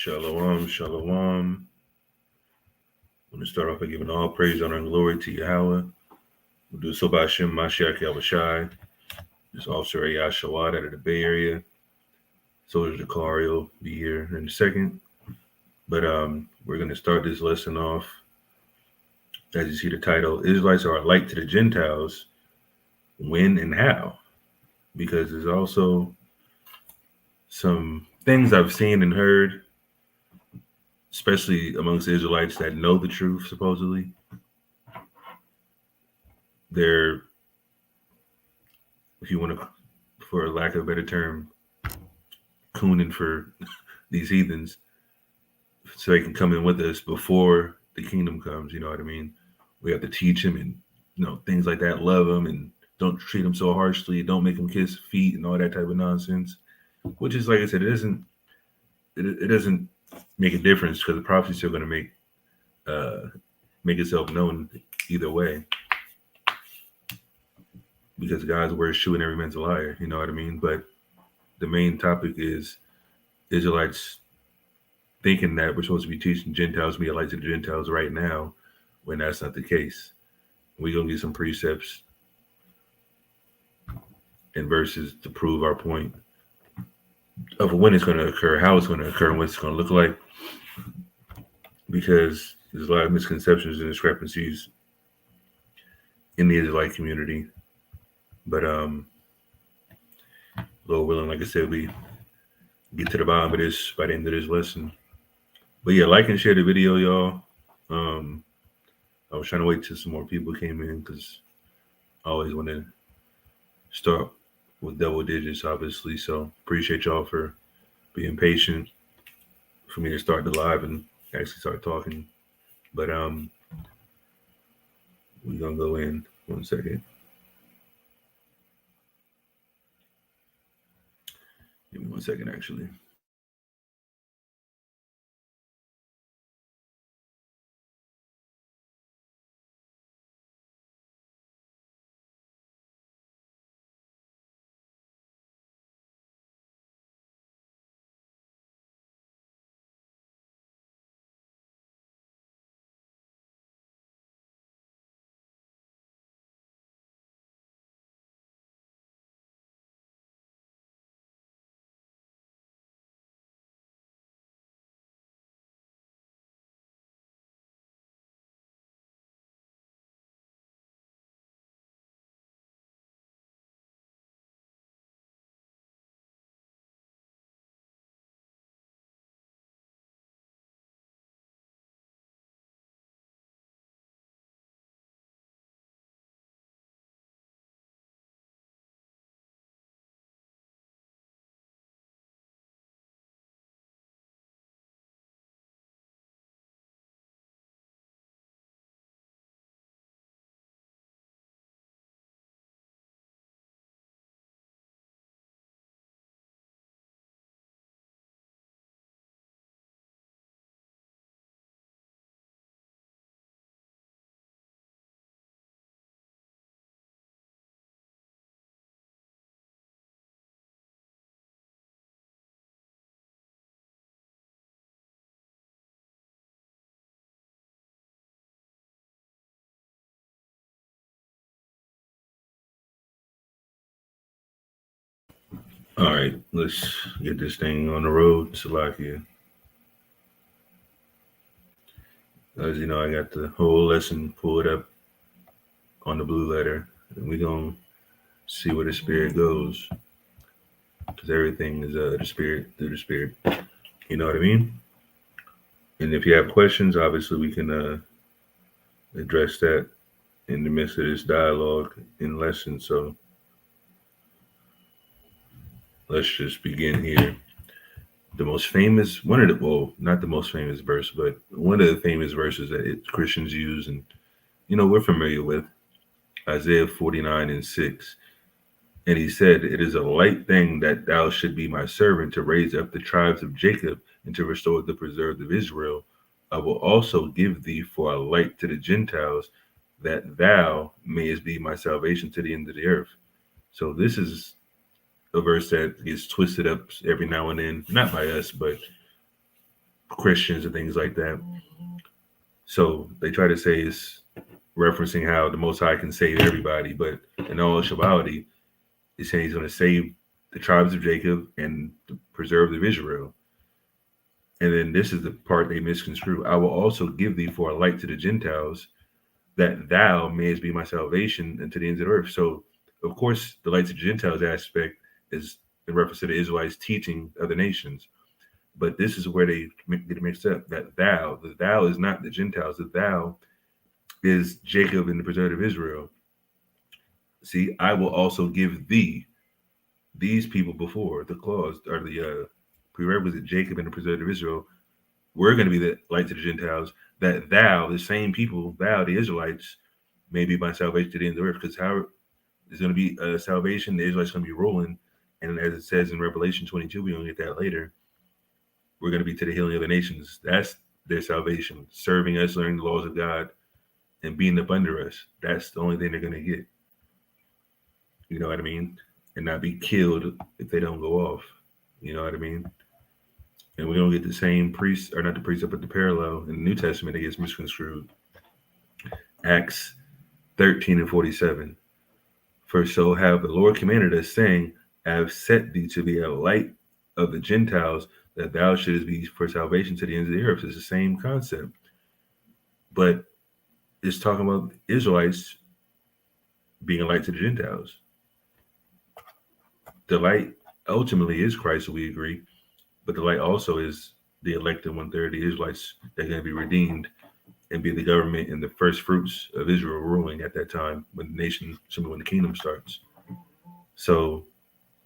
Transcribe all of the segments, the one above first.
Shalom, shalom. I'm going to start off by giving all praise, honor, and glory to Yahweh. We'll do so by Hashem, Mashiach, Yahushai. This officer Yashawad out of the Bay Area. Soldier Dakari will be here in a second. But we're going to start this lesson off. As you see the title, Israelites are a light to the Gentiles. When and how? Because there's also some things I've seen and heard, especially amongst Israelites that know the truth, supposedly. They're, if you want to, for lack of a better term, cooning for these heathens so they can come in with us before the kingdom comes. You know what I mean? We have to teach them and, things like that. Love them and don't treat them so harshly. Don't make them kiss feet and all that type of nonsense, which is, like I said, it doesn't make a difference because the prophecy is still going to make itself known either way, because God's word is true and every man's a liar. You know what I mean? But the main topic is Israelites thinking that we're supposed to be teaching Gentiles to be a light to the Gentiles right now, when that's not the case. We're going to get some precepts and verses to prove our point of when it's going to occur, how it's going to occur, and what it's going to look like, because there's a lot of misconceptions and discrepancies in the Israelite community. But Lord willing, like I said, we get to the bottom of this by the end of this lesson. But yeah, like and share the video, y'all. I was trying to wait till some more people came in because I always want to start with double digits, obviously. So appreciate y'all for being patient for me to start the live and actually start talking. But we're gonna go in 1 second. Give me 1 second, actually. All right, let's get this thing on the road. Salakia. As you know, I got the whole lesson pulled up on the blue letter, and we're going to see where the spirit goes, because everything is the spirit through the spirit. You know what I mean? And if you have questions, obviously we can address that in the midst of this dialogue in lesson. So let's just begin here. The most famous, not the most famous verse, but one of the famous verses that Christians use and, we're familiar with, Isaiah 49:6. And he said, "It is a light thing that thou should be my servant to raise up the tribes of Jacob and to restore the preserved of Israel. I will also give thee for a light to the Gentiles, that thou mayest be my salvation to the end of the earth." So this is a verse that gets twisted up every now and then, not by us, but Christians and things like that. So they try to say it's referencing how the Most High can save everybody, but in all actuality, it's saying He's going to save the tribes of Jacob and the preserve of Israel. And then this is the part they misconstrue. I will also give thee for a light to the Gentiles, that thou mayest be my salvation unto the ends of the earth. So, of course, the light to the Gentiles aspect is in reference to the Israelites teaching other nations. But this is where they get it mixed up. That the thou is not the Gentiles. The thou is Jacob and the preserved of Israel. See, I will also give thee, these people before the clause or the prerequisite, Jacob and the preserved of Israel. We're going to be the light to the Gentiles, that thou, the same people, thou, the Israelites, may be my salvation to the end of the earth. Because how there's going to be salvation, the Israelites going to be ruling. And as it says in Revelation 22, we're going to get that later. We're going to be to the healing of the nations. That's their salvation, serving us, learning the laws of God, and being up under us. That's the only thing they're going to get. You know what I mean? And not be killed if they don't go off. You know what I mean? And we're going to get the same priest, or not the precept, but the parallel in the New Testament that gets misconstrued. Acts 13 and 47. For so have the Lord commanded us, saying, I have set thee to be a light of the Gentiles, that thou shouldest be for salvation to the ends of the earth. It's the same concept. But it's talking about Israelites being a light to the Gentiles. The light ultimately is Christ, we agree. But the light also is the elected 1/3, the Israelites that are going to be redeemed and be the government and the first fruits of Israel ruling at that time when the nation, when the kingdom starts. So,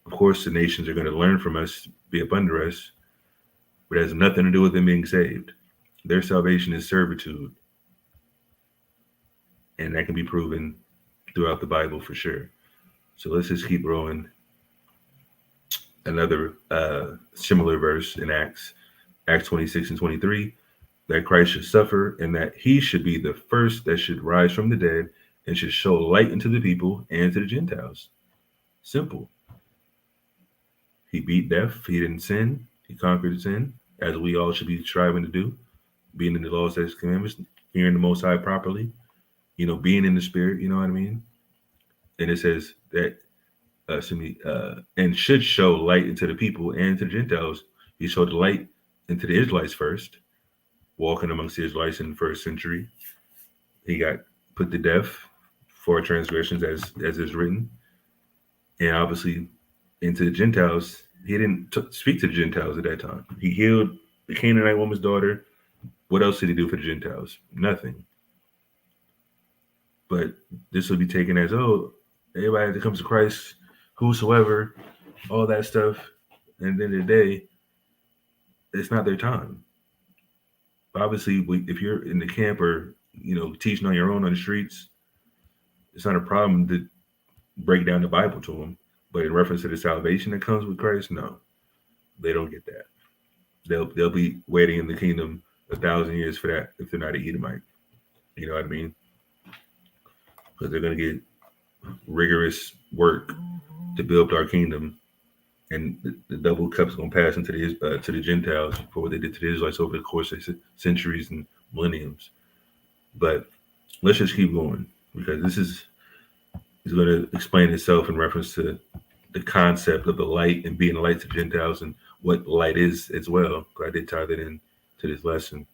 of course, the nations are going to learn from us, be up under us, but it has nothing to do with them being saved. Their salvation is servitude. And that can be proven throughout the Bible for sure. So let's just keep rolling. Another similar verse in Acts 26 and 23, that Christ should suffer and that he should be the first that should rise from the dead and should show light unto the people and to the Gentiles. Simple. He beat death. He didn't sin. He conquered sin, as we all should be striving to do, being in the laws, statutes, commandments, hearing the Most High properly, being in the Spirit, you know what I mean? And it says that and should show light into the people and to the Gentiles. He showed the light into the Israelites first, walking amongst the Israelites in the first century. He got put to death for transgressions, as is written. And obviously, into the Gentiles, he didn't speak to the Gentiles at that time. He healed the Canaanite woman's daughter. What else did he do for the Gentiles? Nothing. But this will be taken as, everybody that comes to Christ, whosoever, all that stuff. And at the end of the day, it's not their time. Obviously, if you're in the camp or, teaching on your own on the streets, it's not a problem to break down the Bible to them. But in reference to the salvation that comes with Christ, no, they don't get that. They'll be waiting in the kingdom 1,000 years for that if they're not an Edomite. You know what I mean? Because they're going to get rigorous work to build up our kingdom, and the double cup's going to pass into to the Gentiles for what they did to the Israelites over the course of centuries and millenniums. But let's just keep going, because this is going to explain itself in reference to the concept of the light and being a light to Gentiles and what light is as well. I did tie that in to this lesson.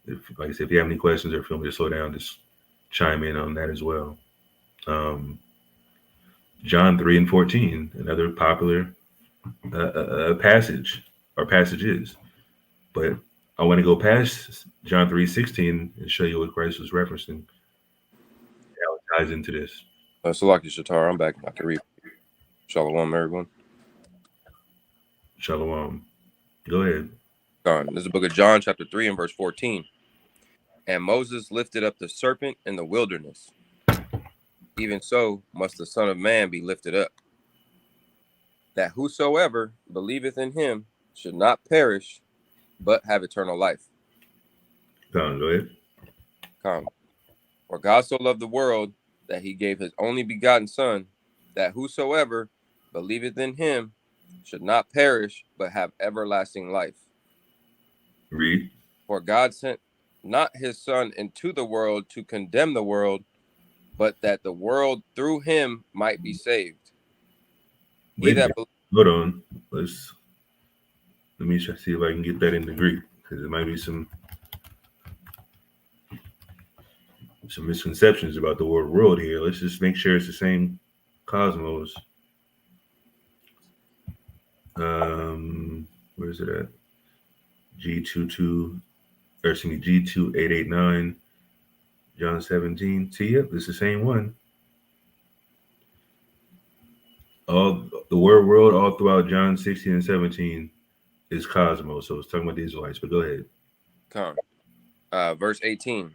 Like I said, if you have any questions or feel me to slow down, just chime in on that as well. John 3 and 14, another popular passage or passages. But I want to go past John 3:16 and show you what Christ was referencing. How it ties into this. Salaki Shatar, I'm back. I can read. Shalom, everyone. Shalom. Go ahead. This is the book of John, chapter 3 and verse 14. And Moses lifted up the serpent in the wilderness. Even so must the Son of Man be lifted up, that whosoever believeth in him should not perish, but have eternal life. Go ahead. For God so loved the world that he gave his only begotten Son, that whosoever believeth in him should not perish, but have everlasting life. Read. For God sent not his Son into the world to condemn the world, but that the world through him might be saved. He Wait a that minute. Hold on. Let me try to see if I can get that in the Greek, because there might be some misconceptions about the word world here. Let's just make sure it's the same cosmos. Where is it at? G2889, John 17. See, yep, it's the same one. All the word world all throughout John 16 and 17 is cosmos. So it's talking about the Israelites, but go ahead. Come. Verse 18.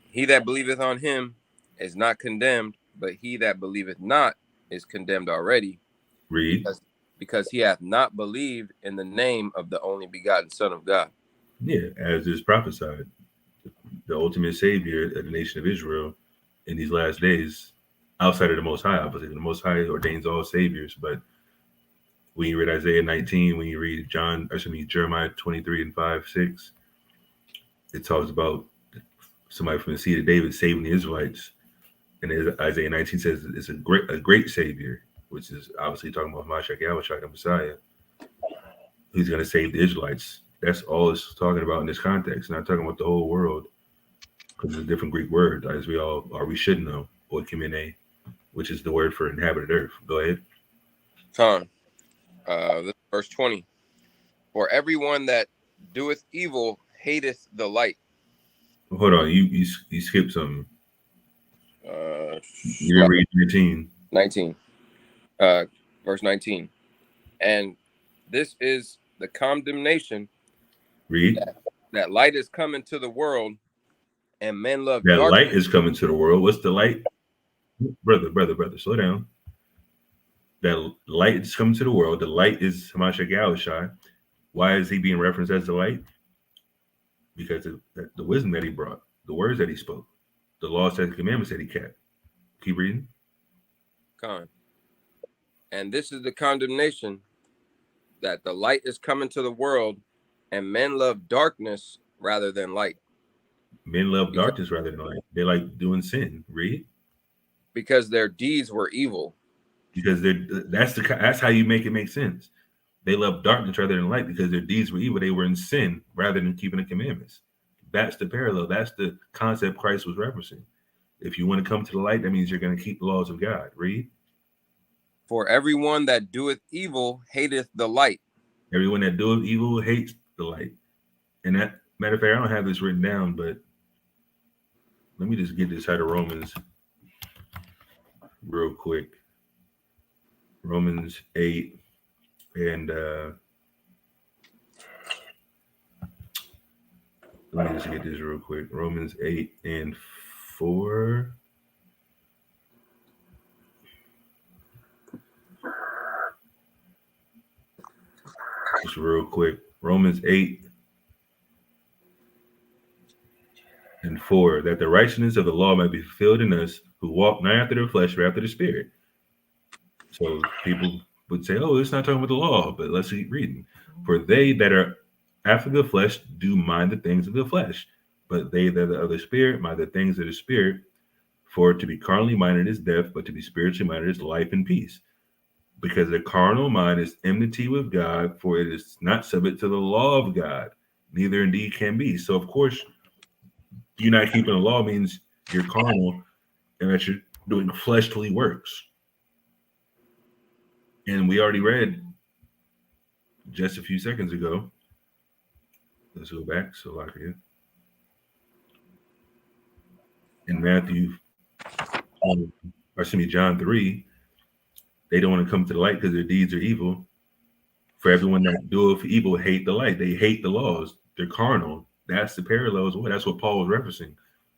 He that believeth on him is not condemned, but he that believeth not is condemned already. Read. Because he hath not believed in the name of the only begotten Son of God. Yeah, as is prophesied, the ultimate savior of the nation of Israel in these last days, outside of the Most High, obviously. The Most High ordains all saviors, but when you read Isaiah 19, when you read Jeremiah 23 and 5, 6, it talks about somebody from the seed of David saving the Israelites. And Isaiah 19 says it's a great savior, which is obviously talking about Mashiach Yahushua, the Messiah. He's going to save the Israelites. That's all it's talking about in this context. Not talking about the whole world, because it's a different Greek word, as we should know, oikimene, which is the word for inhabited earth. Go ahead. Come. Verse 20. For everyone that doeth evil hateth the light. Hold on, you skipped something. You didn't read 19. Verse 19. And this is the condemnation. Read. That light is coming to the world, and men love that dark. Light is coming to the world. What's the light? Brother, slow down. That light is coming to the world. The light is Hamashiach Yahushua. Why is he being referenced as the light? Because of the wisdom that he brought, the words that he spoke, the laws and commandments that he kept. Keep reading. Con. And this is the condemnation, that the light is coming to the world, and men love darkness rather than light. Men love darkness rather than light. They like doing sin. Read. Because their deeds were evil. Because that's how you make it make sense. They love darkness rather than light because their deeds were evil. They were in sin rather than keeping the commandments. That's the parallel. That's the concept Christ was referencing. If you want to come to the light, that means you're going to keep the laws of God. Read. For everyone that doeth evil hateth the light. Everyone that doeth evil hates the light. And that, matter of fact, I don't have this written down, but let me just get this out of Romans real quick. Romans 8 and let me just get this real quick. Romans 8 and 4. Just real quick. Romans 8 and 4. That the righteousness of the law might be fulfilled in us who walk not after the flesh, but after the spirit. So people would say, oh, it's not talking about the law, but let's keep reading. For they that are after the flesh do mind the things of the flesh, but they that are of the spirit mind the things of the spirit. For to be carnally minded is death, but to be spiritually minded is life and peace. Because the carnal mind is enmity with God, for it is not subject to the law of God, neither indeed can be. So, of course, you're not keeping the law means you're carnal and that you're doing fleshly works. And we already read just a few seconds ago. Let's go back. So, like here in John 3, they don't want to come to the light because their deeds are evil. For everyone that doeth evil hate the light. They hate the laws. They're carnal. That's the parallel as well. That's what Paul was referencing.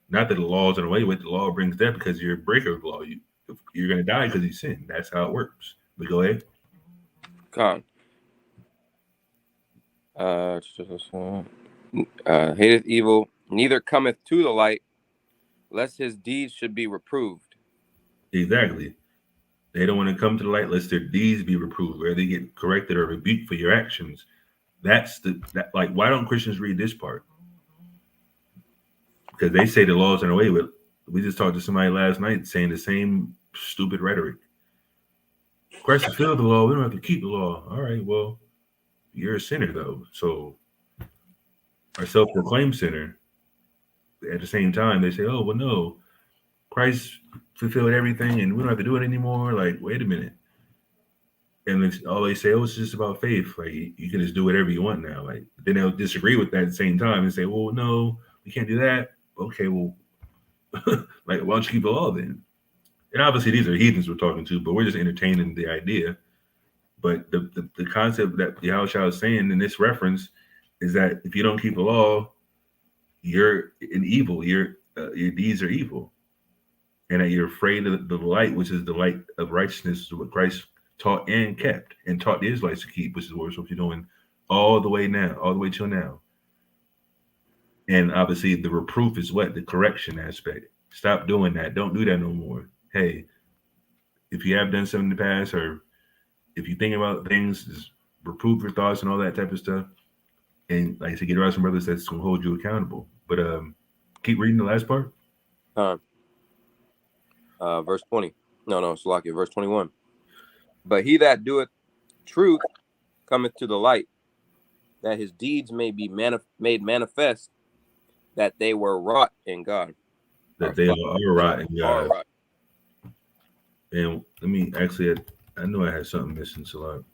Not that the laws are away with. The law brings death because you're a breaker of the law. You're going to die because you sin. That's how it works. But go ahead. Con. Hateth evil, neither cometh to the light, lest his deeds should be reproved. Exactly. They don't want to come to the light lest their deeds be reproved, where they get corrected or rebuked for your actions. like, why don't Christians read this part? Because they say the law's done away with. We just talked to somebody last night saying the same stupid rhetoric. Christ fulfilled the law. We don't have to keep the law. All right, well, you're a sinner though. So, our self-proclaimed sinner. At the same time, they say, "Oh, well, no, Christ fulfilled everything, and we don't have to do it anymore." Like, wait a minute. And all they say, "Oh, it's just about faith. Like, you can just do whatever you want now." Like, then they'll disagree with that at the same time and say, "Well, no, we can't do that." Okay, well, like, why don't you keep the law then? And obviously, these are heathens we're talking to, but we're just entertaining the idea. But the concept that Yahushua is saying in this reference is that if you don't keep the law, you're an evil. Your deeds are evil, and that you're afraid of the light, which is the light of righteousness, is what Christ taught and kept, and taught the Israelites to keep, which is what we're supposed to be doing all the way till now. And obviously, the reproof is what? The correction aspect. Stop doing that. Don't do that no more. Hey, if you have done something in the past, or if you think about things, just reprove your thoughts and all that type of stuff. And like I said, get around some brothers that's going to hold you accountable. But keep reading the last part. Verse 20. No, Salakia, verse 21. But he that doeth truth cometh to the light, that his deeds may be made manifest, that they were wrought in God. That they are wrought in God. And let me actually, I know I had something missing, so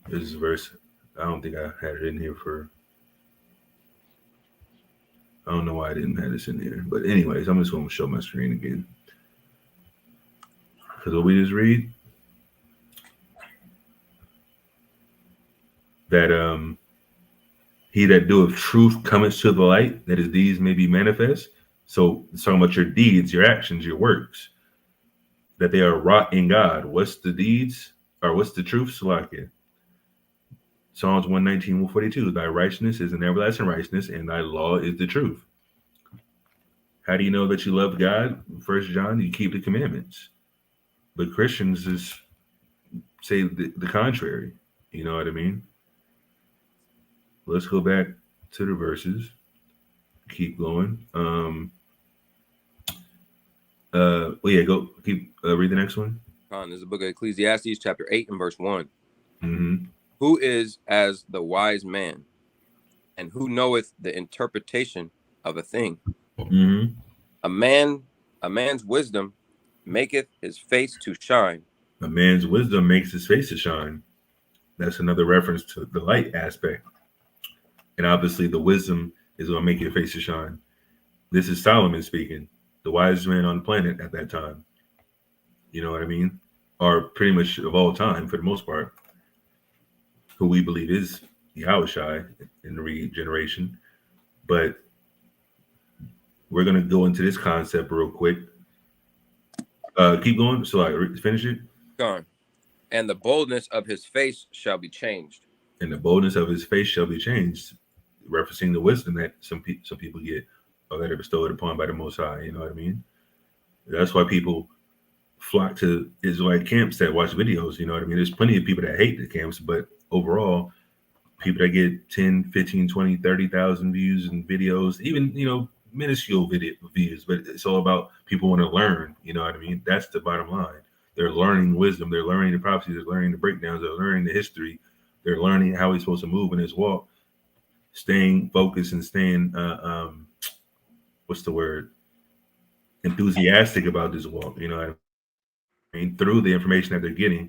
this is a verse. I don't think I had it in here I don't know why I didn't have this in here. But anyways, I'm just going to show my screen again. Because what we just read, that he that doeth truth cometh to the light, that his deeds may be manifest. So it's talking about your deeds, your actions, your works, that they are wrought in God. What's the deeds? Or what's the truth? Salakia. Psalms 119, 142. Thy righteousness is an everlasting righteousness, and thy law is the truth. How do you know that you love God? 1 John, you keep the commandments. But Christians just say the contrary. You know what I mean? Let's go back to the verses. Keep going. Go keep read the next one. This is the book of Ecclesiastes, chapter 8 and verse 1. Mm-hmm. Who is as the wise man, and who knoweth the interpretation of a thing? Mm-hmm. A man's wisdom maketh his face to shine. A man's wisdom makes his face to shine. That's another reference to the light aspect. And obviously the wisdom is going to make your face to shine. This is Solomon speaking, the wisest man on the planet at that time. You know what I mean? Or pretty much of all time, for the most part, who we believe is Yahushua in the regeneration. But we're going to go into this concept real quick. Keep going. So I finish it. Gone. And the boldness of his face shall be changed. And the boldness of his face shall be changed, referencing the wisdom that some people get, or that are bestowed upon by the Most High. You know what I mean? That's why people flock to Israelite camps that watch videos. You know what I mean? There's plenty of people that hate the camps, but overall, people that get 10, 15, 20, 30,000 views in videos, even, minuscule video views, but it's all about people want to learn. You know what I mean? That's the bottom line. They're learning wisdom. They're learning the prophecies. They're learning the breakdowns. They're learning the history. They're learning how he's supposed to move in his walk, staying focused and staying, what's the word? Enthusiastic about this walk. You know what I mean? Through the information that they're getting.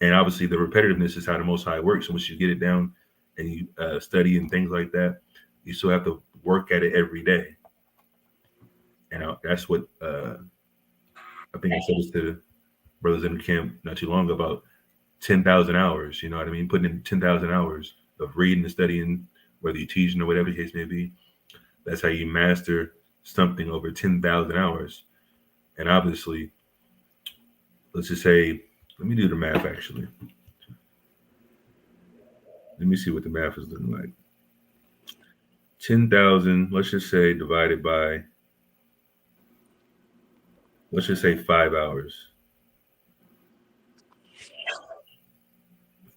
And obviously the repetitiveness is how the Most High works. And once you get it down and you study and things like that, you still have to work at it every day. And that's what I think I said this to the brothers in the camp not too long ago, about 10,000 hours. You know what I mean? Putting in 10,000 hours of reading and studying, whether you're teaching or whatever the case may be. That's how you master something over 10,000 hours. And obviously, let's just say, let me do the math actually. Let me see what the math is looking like. 10,000, let's just say, divided by, let's just say 5 hours.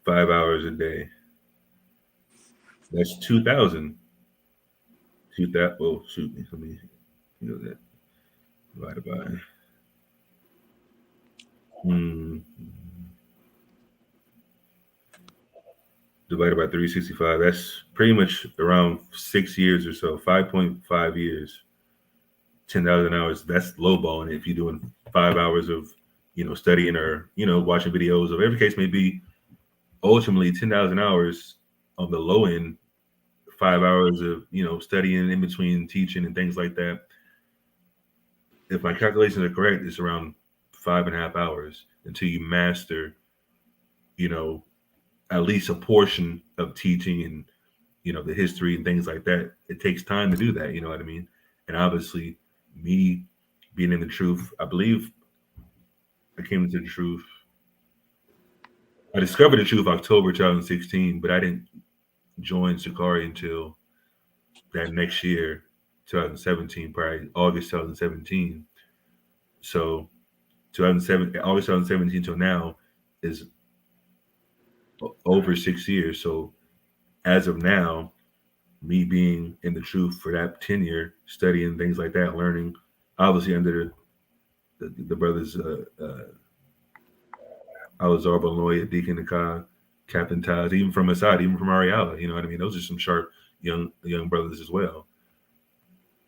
5 hours a day. That's 2,000. 2,000. Oh, shoot. Let me that divided by. Hmm. Divided by 365. That's pretty much around 6 years or so. 5.5 years. 10,000 hours. That's lowballing it. If you're doing 5 hours of studying or watching videos or whatever the case may be, ultimately 10,000 hours on the low end, 5 hours of studying in between teaching and things like that. If my calculations are correct, it's around 5.5 hours until you master, at least a portion of teaching and the history and things like that. It takes time to do that. You know what I mean? And obviously, me being in the truth, I believe I came into the truth. I discovered the truth October 2016, but I didn't join SICARII until that next year, 2017, probably August 2017. So 2007, August 2017 till now is over 6 years. So as of now, me being in the truth for that tenure, studying things like that, learning, obviously under the brothers, I was Illinois, Deacon Nakai, Captain Taz, even from Assad, even from Ariala, you know what I mean? Those are some sharp young brothers as well.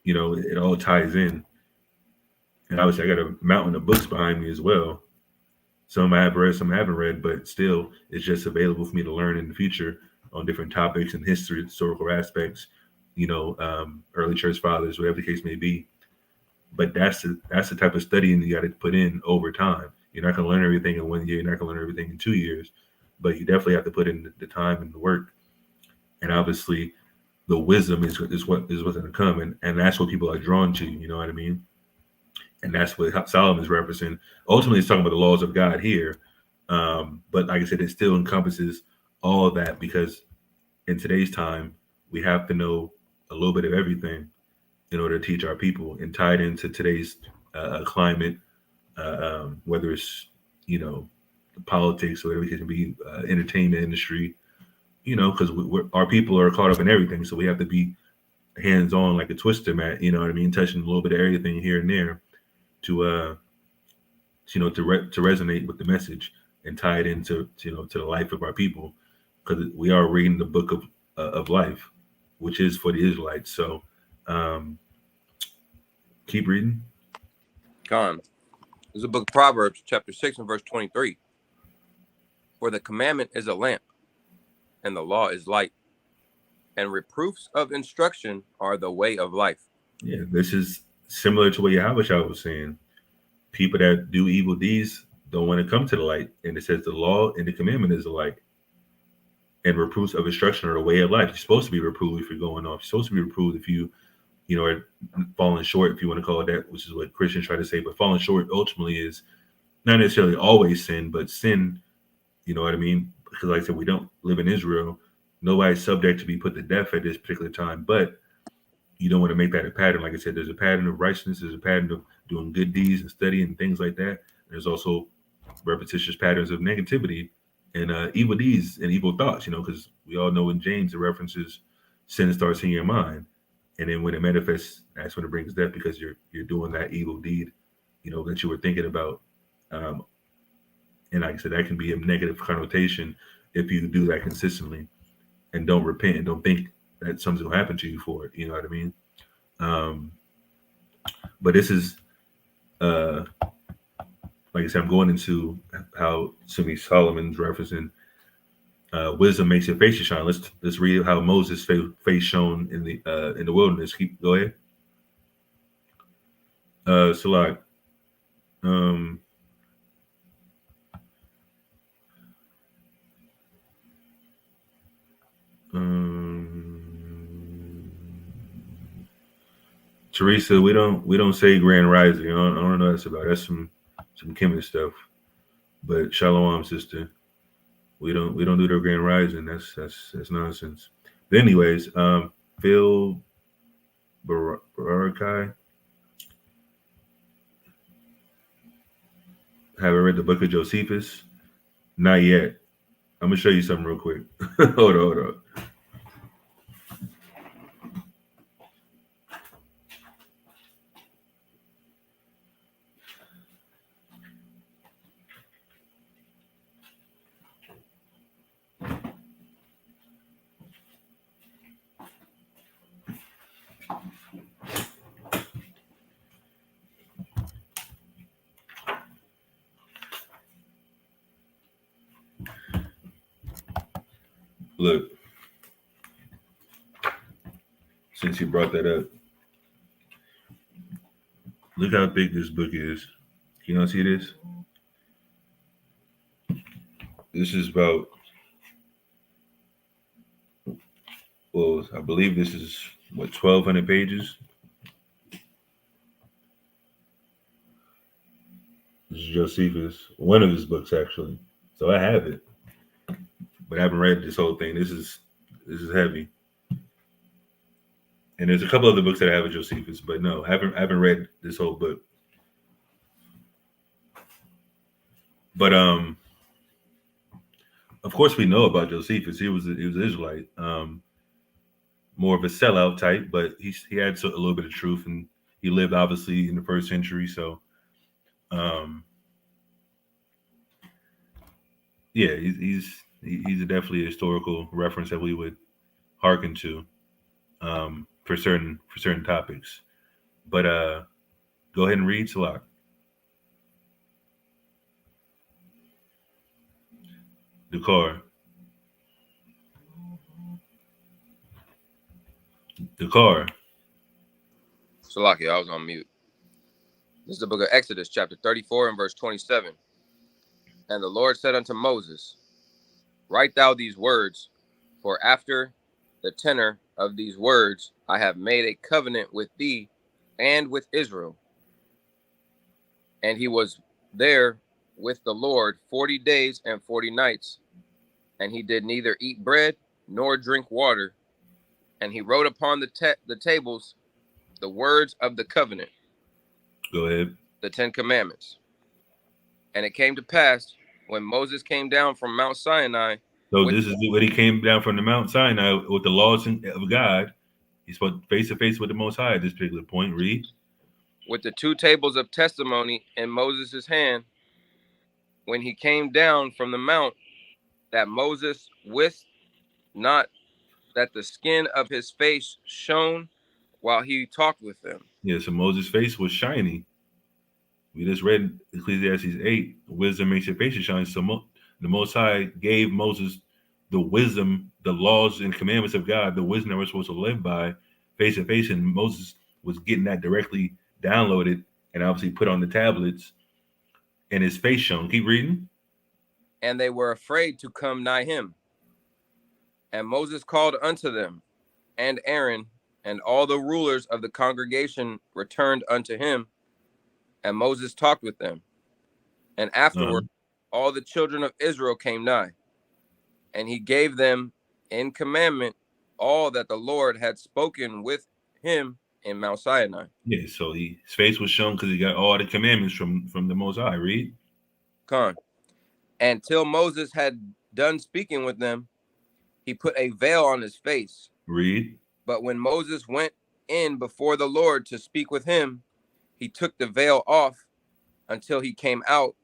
It all ties in. And obviously I got a mountain of books behind me as well. Some I have read, some I haven't read, but still it's just available for me to learn in the future on different topics and history, historical aspects, early church fathers, whatever the case may be. But that's the type of studying you got to put in over time. You're not going to learn everything in 1 year. You're not going to learn everything in 2 years, but you definitely have to put in the time and the work. And obviously, the wisdom is what's going to come, and that's what people are drawn to. You know what I mean? And that's what Solomon is referencing. Ultimately, it's talking about the laws of God here, but like I said, it still encompasses all of that because in today's time, we have to know a little bit of everything in order to teach our people and tie it into today's climate, whether it's politics or whatever it can be, entertainment industry, because our people are caught up in everything, so we have to be hands on like a twister mat, you know what I mean, touching a little bit of everything here and there to to resonate with the message and tie it into to the life of our people, because we are reading the book of life, which is for the Israelites. So keep reading. Con. There's a book of Proverbs, chapter 6 and verse 23. For the commandment is a lamp, and the law is light, and reproofs of instruction are the way of life. Yeah, this is similar to what Yahushua was saying. People that do evil deeds don't want to come to the light. And it says the law and the commandment is the light. And reproofs of instruction are the way of life. You're supposed to be reproved if you're going off. You're supposed to be reproved if you are falling short, if you want to call it that, which is what Christians try to say. But falling short ultimately is not necessarily always sin, but sin, you know what I mean? Because like I said, we don't live in Israel. Nobody's subject to be put to death at this particular time. But you don't want to make that a pattern. Like I said, there's a pattern of righteousness. There's a pattern of doing good deeds and studying and things like that. There's also repetitious patterns of negativity and evil deeds and evil thoughts, because we all know in James it references sin starts in your mind. And then when it manifests, that's when it brings death, because you're doing that evil deed, that you were thinking about. And like I said, that can be a negative connotation if you do that consistently and don't repent and don't think that something's gonna happen to you for it. You know what I mean? But this is like I said, I'm going into how Solomon's referencing wisdom makes your face to shine. Let's read how Moses' face shone in the wilderness. Go ahead. So like Teresa, we don't say Grand Rising. I don't know what that's about. That's some chemist stuff. But Shalom, sister. We don't do the Grand Rising. That's nonsense. But anyways, Phil Barakai. Have I read the book of Josephus? Not yet. I'm gonna show you something real quick. Hold on. Look, since you brought that up, look how big this book is. You don't see this? This is about, well, I believe this is, what, 1,200 pages? This is Josephus, one of his books, actually. So I have it, but I haven't read this whole thing. This is heavy. And there's a couple other books that I have of Josephus, but no, I haven't read this whole book. But of course we know about Josephus. He was an Israelite, more of a sellout type, but he had a little bit of truth, and he lived obviously in the first century. So, yeah, he's definitely a historical reference that we would hearken to for certain topics. But go ahead and read, Salak. The car. Salaki, I was on mute. This is the book of Exodus, chapter 34 and verse 27. And the Lord said unto Moses, write thou these words, for after the tenor of these words I have made a covenant with thee and with Israel. And he was there with the Lord 40 days and 40 nights, and he did neither eat bread nor drink water. And he wrote upon the tables the words of the covenant. Go ahead. The 10 Commandments. And it came to pass when Moses came down from Mount Sinai. So this is when he came down from the Mount Sinai with the laws of God. He's put face to face with the Most High at this particular point. Read. With the 2 tables of testimony in Moses' hand, when he came down from the mount, that Moses wist not that the skin of his face shone while he talked with them. Yeah, so Moses' face was shiny. We just read Ecclesiastes 8, wisdom makes your face shine. So the Most High gave Moses the wisdom, the laws and commandments of God, the wisdom that we're supposed to live by face to face. And Moses was getting that directly downloaded and obviously put on the tablets, and his face shone. Keep reading. And they were afraid to come nigh him. And Moses called unto them, and Aaron and all the rulers of the congregation returned unto him, and Moses talked with them. And afterward, all the children of Israel came nigh, and he gave them in commandment all that the Lord had spoken with him in Mount Sinai. Yeah, so his face was shown because he got all the commandments from the Most High. Read. Con. And till Moses had done speaking with them, he put a veil on his face. Read. But when Moses went in before the Lord to speak with him, he took the veil off until he came out.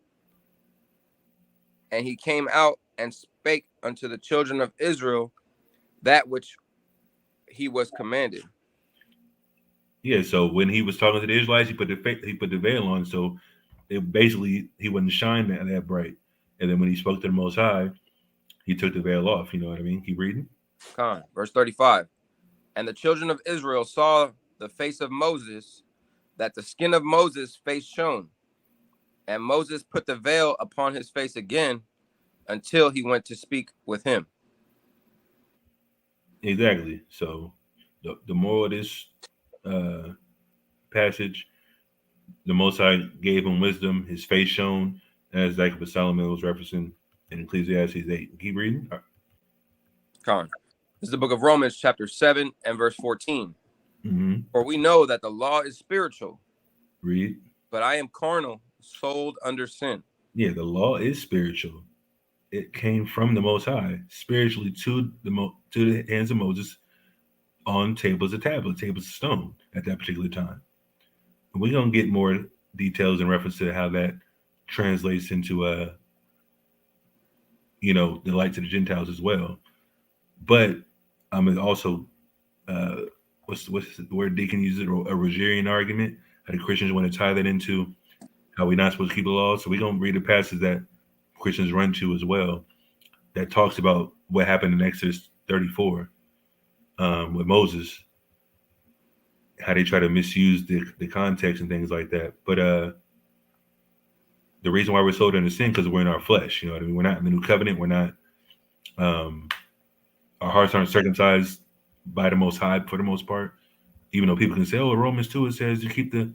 And he came out and spake unto the children of Israel that which he was commanded. Yeah, so when he was talking to the Israelites, he put the veil on, so it basically he wouldn't shine that bright. And then when he spoke to the Most High, he took the veil off. You know what I mean? Keep reading. Con, verse 35. And the children of Israel saw the face of Moses, that the skin of Moses' face shone. And Moses put the veil upon his face again until he went to speak with him. Exactly. So the moral of this passage, the Most High gave him wisdom, his face shone, as like what Solomon was referencing in Ecclesiastes 8. Keep reading. Con. This is the book of Romans, chapter 7 and verse 14. Mm-hmm. For we know that the law is spiritual. Read. But I am carnal, sold under sin. Yeah, the law is spiritual. It came from the Most High, spiritually to the hands of Moses on tables of stone at that particular time. And we're going to get more details in reference to how that translates into the light to the Gentiles as well. But I'm also what's the word Deacon uses, a Rogerian argument, how the Christians want to tie that into how we're not supposed to keep the law. So we're going to read the passage that Christians run to as well that talks about what happened in Exodus 34 with Moses, how they try to misuse the context and things like that. But the reason why we're sold into sin because we're in our flesh. You know what I mean? We're not in the new covenant. We're not. Um, our hearts aren't circumcised by the Most High for the most part. Even though people can say, "Oh, Romans 2 it says you keep the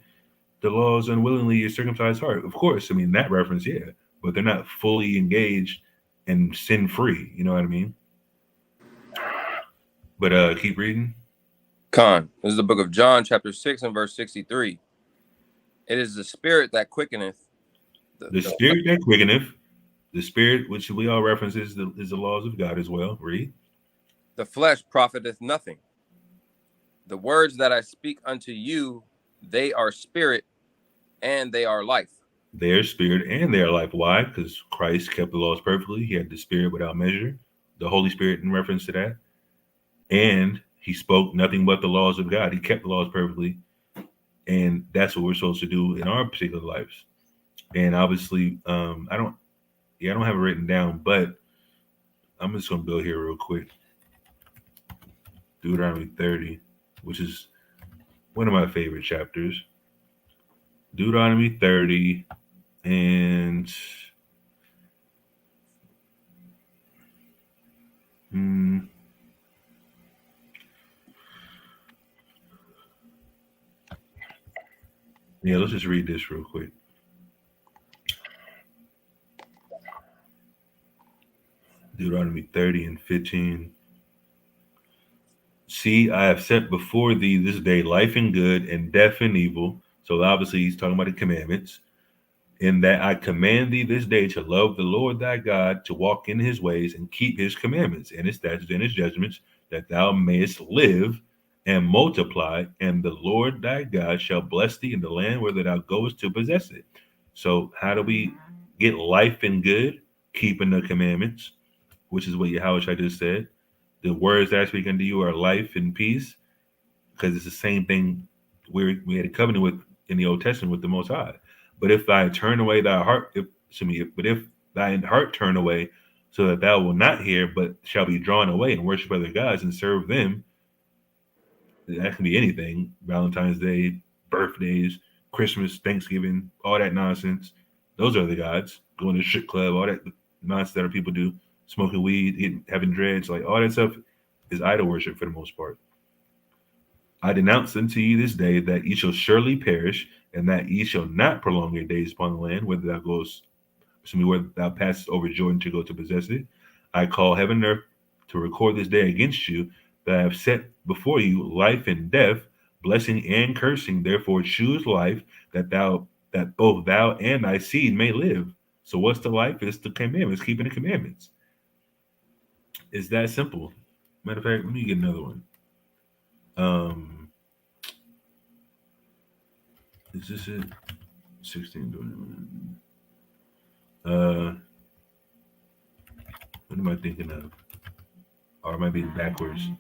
laws unwillingly, your circumcised heart." Of course, I mean that reference, yeah, but they're not fully engaged and sin free. You know what I mean? But keep reading. Con. This is the book of John, chapter 6 and verse 63. It is the spirit that quickeneth. The spirit that quickeneth, the spirit which we all reference is the laws of God as well. Read. The flesh profiteth nothing. The words that I speak unto you, they are spirit and they are life. Their spirit and their life. Why? Because Christ kept the laws perfectly. He had the spirit without measure, the Holy Spirit in reference to that. And he spoke nothing but the laws of God. He kept the laws perfectly. And that's what we're supposed to do in our particular lives. And obviously, I don't have it written down, but I'm just gonna go here real quick. Deuteronomy 30, which is one of my favorite chapters. Deuteronomy 30 and yeah, let's just read this real quick. Deuteronomy 30 and 15. See, I have set before thee this day life and good and death and evil. So obviously he's talking about the commandments. In that I command thee this day to love the Lord thy God, to walk in his ways and keep his commandments and his statutes and his judgments, that thou mayest live and multiply, and the Lord thy God shall bless thee in the land where thou goest to possess it. So how do we get life and good? Keeping the commandments, which is what Yahushua just said. The words that I speak unto you are life and peace, because it's the same thing we had a covenant with in the Old Testament with the Most High. But if thy turn away thy heart, if thy heart turn away, so that thou will not hear, but shall be drawn away and worship other gods and serve them, that can be anything: Valentine's Day, birthdays, Christmas, Thanksgiving, all that nonsense. Those are the gods. Going to the strip club, all that nonsense that people do, smoking weed, having dreads, like all that stuff is idol worship for the most part. I denounce unto you this day that ye shall surely perish, and that ye shall not prolong your days upon the land, whether thou passest over Jordan to go to possess it. I call heaven and earth to record this day against you, that I have set before you life and death, blessing and cursing. Therefore choose life, that both thou and thy seed may live. So what's the life? It's the commandments, keeping the commandments. It's that simple. Matter of fact, let me get another one. Is this it? 16. What am I thinking of? Or am I being backwards?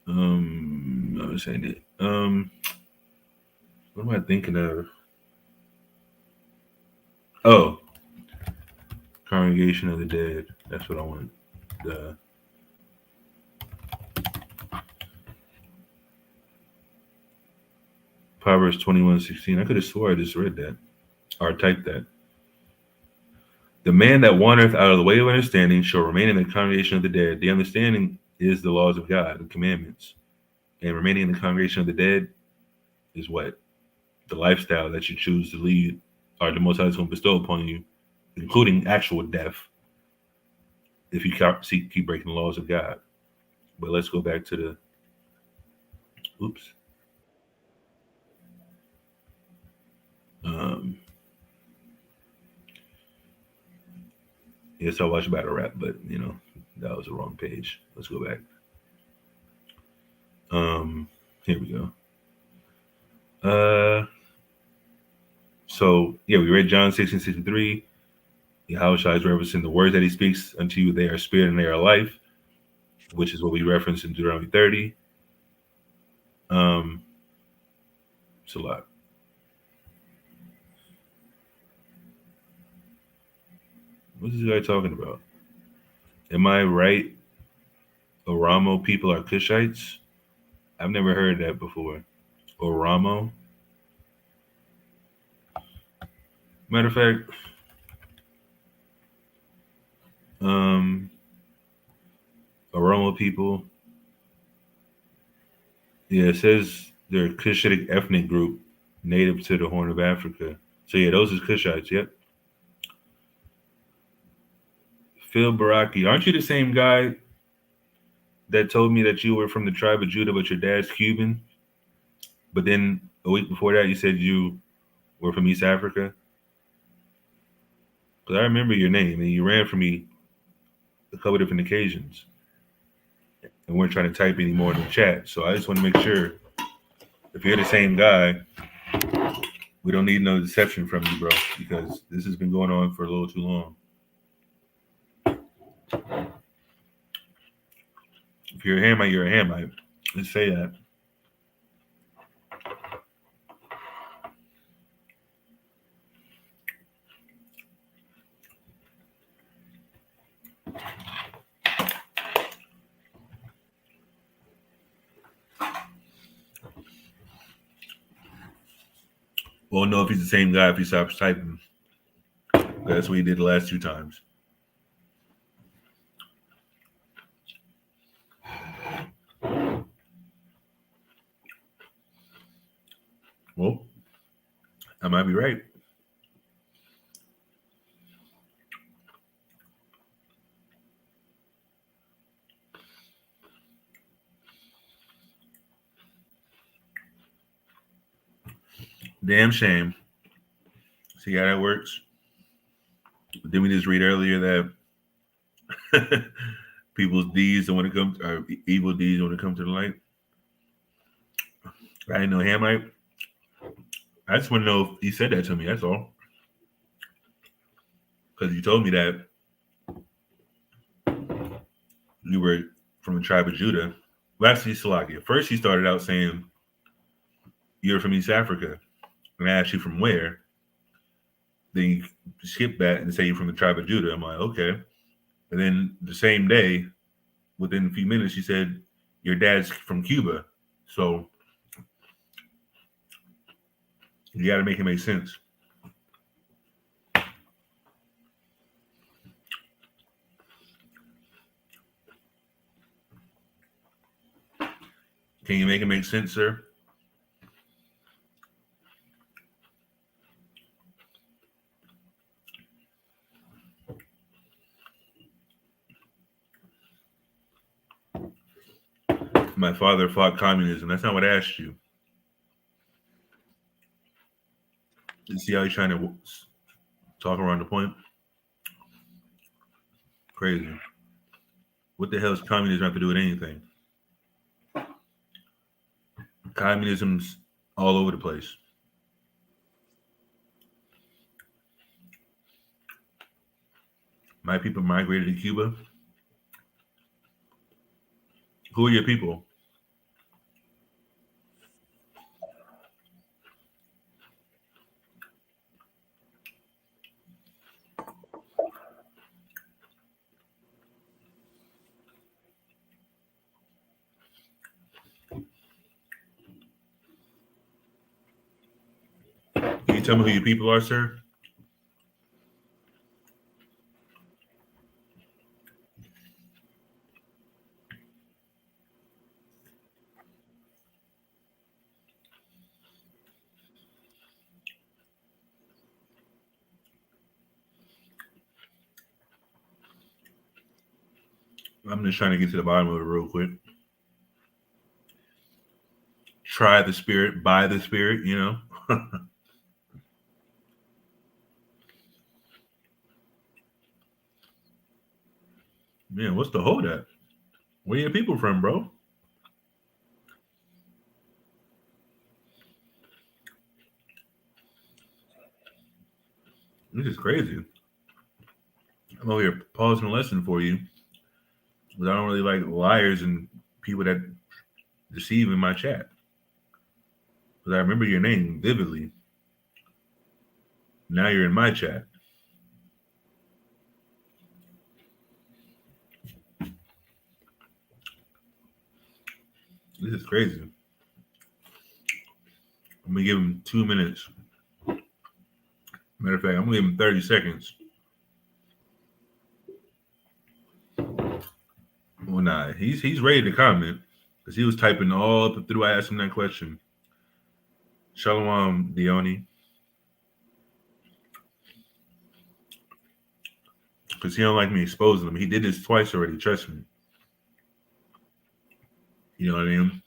I was saying it. What am I thinking of? Oh, Congregation of the Dead. That's what I want. The Proverbs 21:16. I could have swore I just read that or typed that. The man that wandereth out of the way of understanding shall remain in the congregation of the dead. The understanding is the laws of God, the commandments. And remaining in the congregation of the dead is what? The lifestyle that you choose to lead, or the Most High is going to bestow upon you, including actual death, if you keep breaking the laws of God. But let's go back to the. Oops. Yes, I watched Battle Rap, but that was the wrong page. Let's go back. Here we go. So yeah, we read John 16:63. Yahushua is referencing the words that he speaks unto you, they are spirit and they are life, which is what we reference in Deuteronomy 30. It's a lot. What is this guy talking about? Am I right? Oramo people are Cushites? I've never heard that before. Oramo? Matter of fact, Oromo people. Yeah, it says they're a Cushitic ethnic group native to the Horn of Africa. So yeah, those is Cushites. Yep. Phil Baraki, aren't you the same guy that told me that you were from the tribe of Judah, but your dad's Cuban? But then a week before that, you said you were from East Africa. Because I remember your name, and you ran for me a couple different occasions, and weren't trying to type anymore in the chat. So I just want to make sure if you're the same guy, we don't need no deception from you, bro, because this has been going on for a little too long. If you're a Hamite, you're a Hamite. Let's say that. Won't know if he's the same guy if he stops typing. That's what he did the last 2 times. Well, I might be right. Damn shame. See how that works? Didn't we just read earlier that people's deeds don't want to come, or evil deeds want to come to the light? I didn't know Hamite. I just want to know if he said that to me. That's all. Because you told me that you were from the tribe of Judah. Well, actually, Salakia. First, he started out saying you're from East Africa, and I asked you from where. Then you skip that and say you're from the tribe of Judah. I'm like, okay. And then the same day, within a few minutes, you said your dad's from Cuba. So you got to make it make sense. Can you make it make sense, sir? My father fought communism. That's not what I asked you. You see how he's trying to talk around the point? Crazy. What the hell does communism have to do with anything? Communism's all over the place. My people migrated to Cuba. Who are your people? Can you tell me who your people are, sir? I'm just trying to get to the bottom of it real quick. Try the spirit, buy the spirit, you know? Man, what's the hold up? Where your people from, bro? This is crazy. I'm over here pausing a lesson for you. But I don't really like liars and people that deceive in my chat. Because I remember your name vividly. Now you're in my chat. This is crazy. I'm gonna give him 2 minutes. Matter of fact, I'm gonna give him 30 seconds. Well, nah, he's ready to comment because he was typing all up through. I asked him that question. Shalom, Dione. Because he don't like me exposing him. He did this twice already. Trust me. You know what I mean?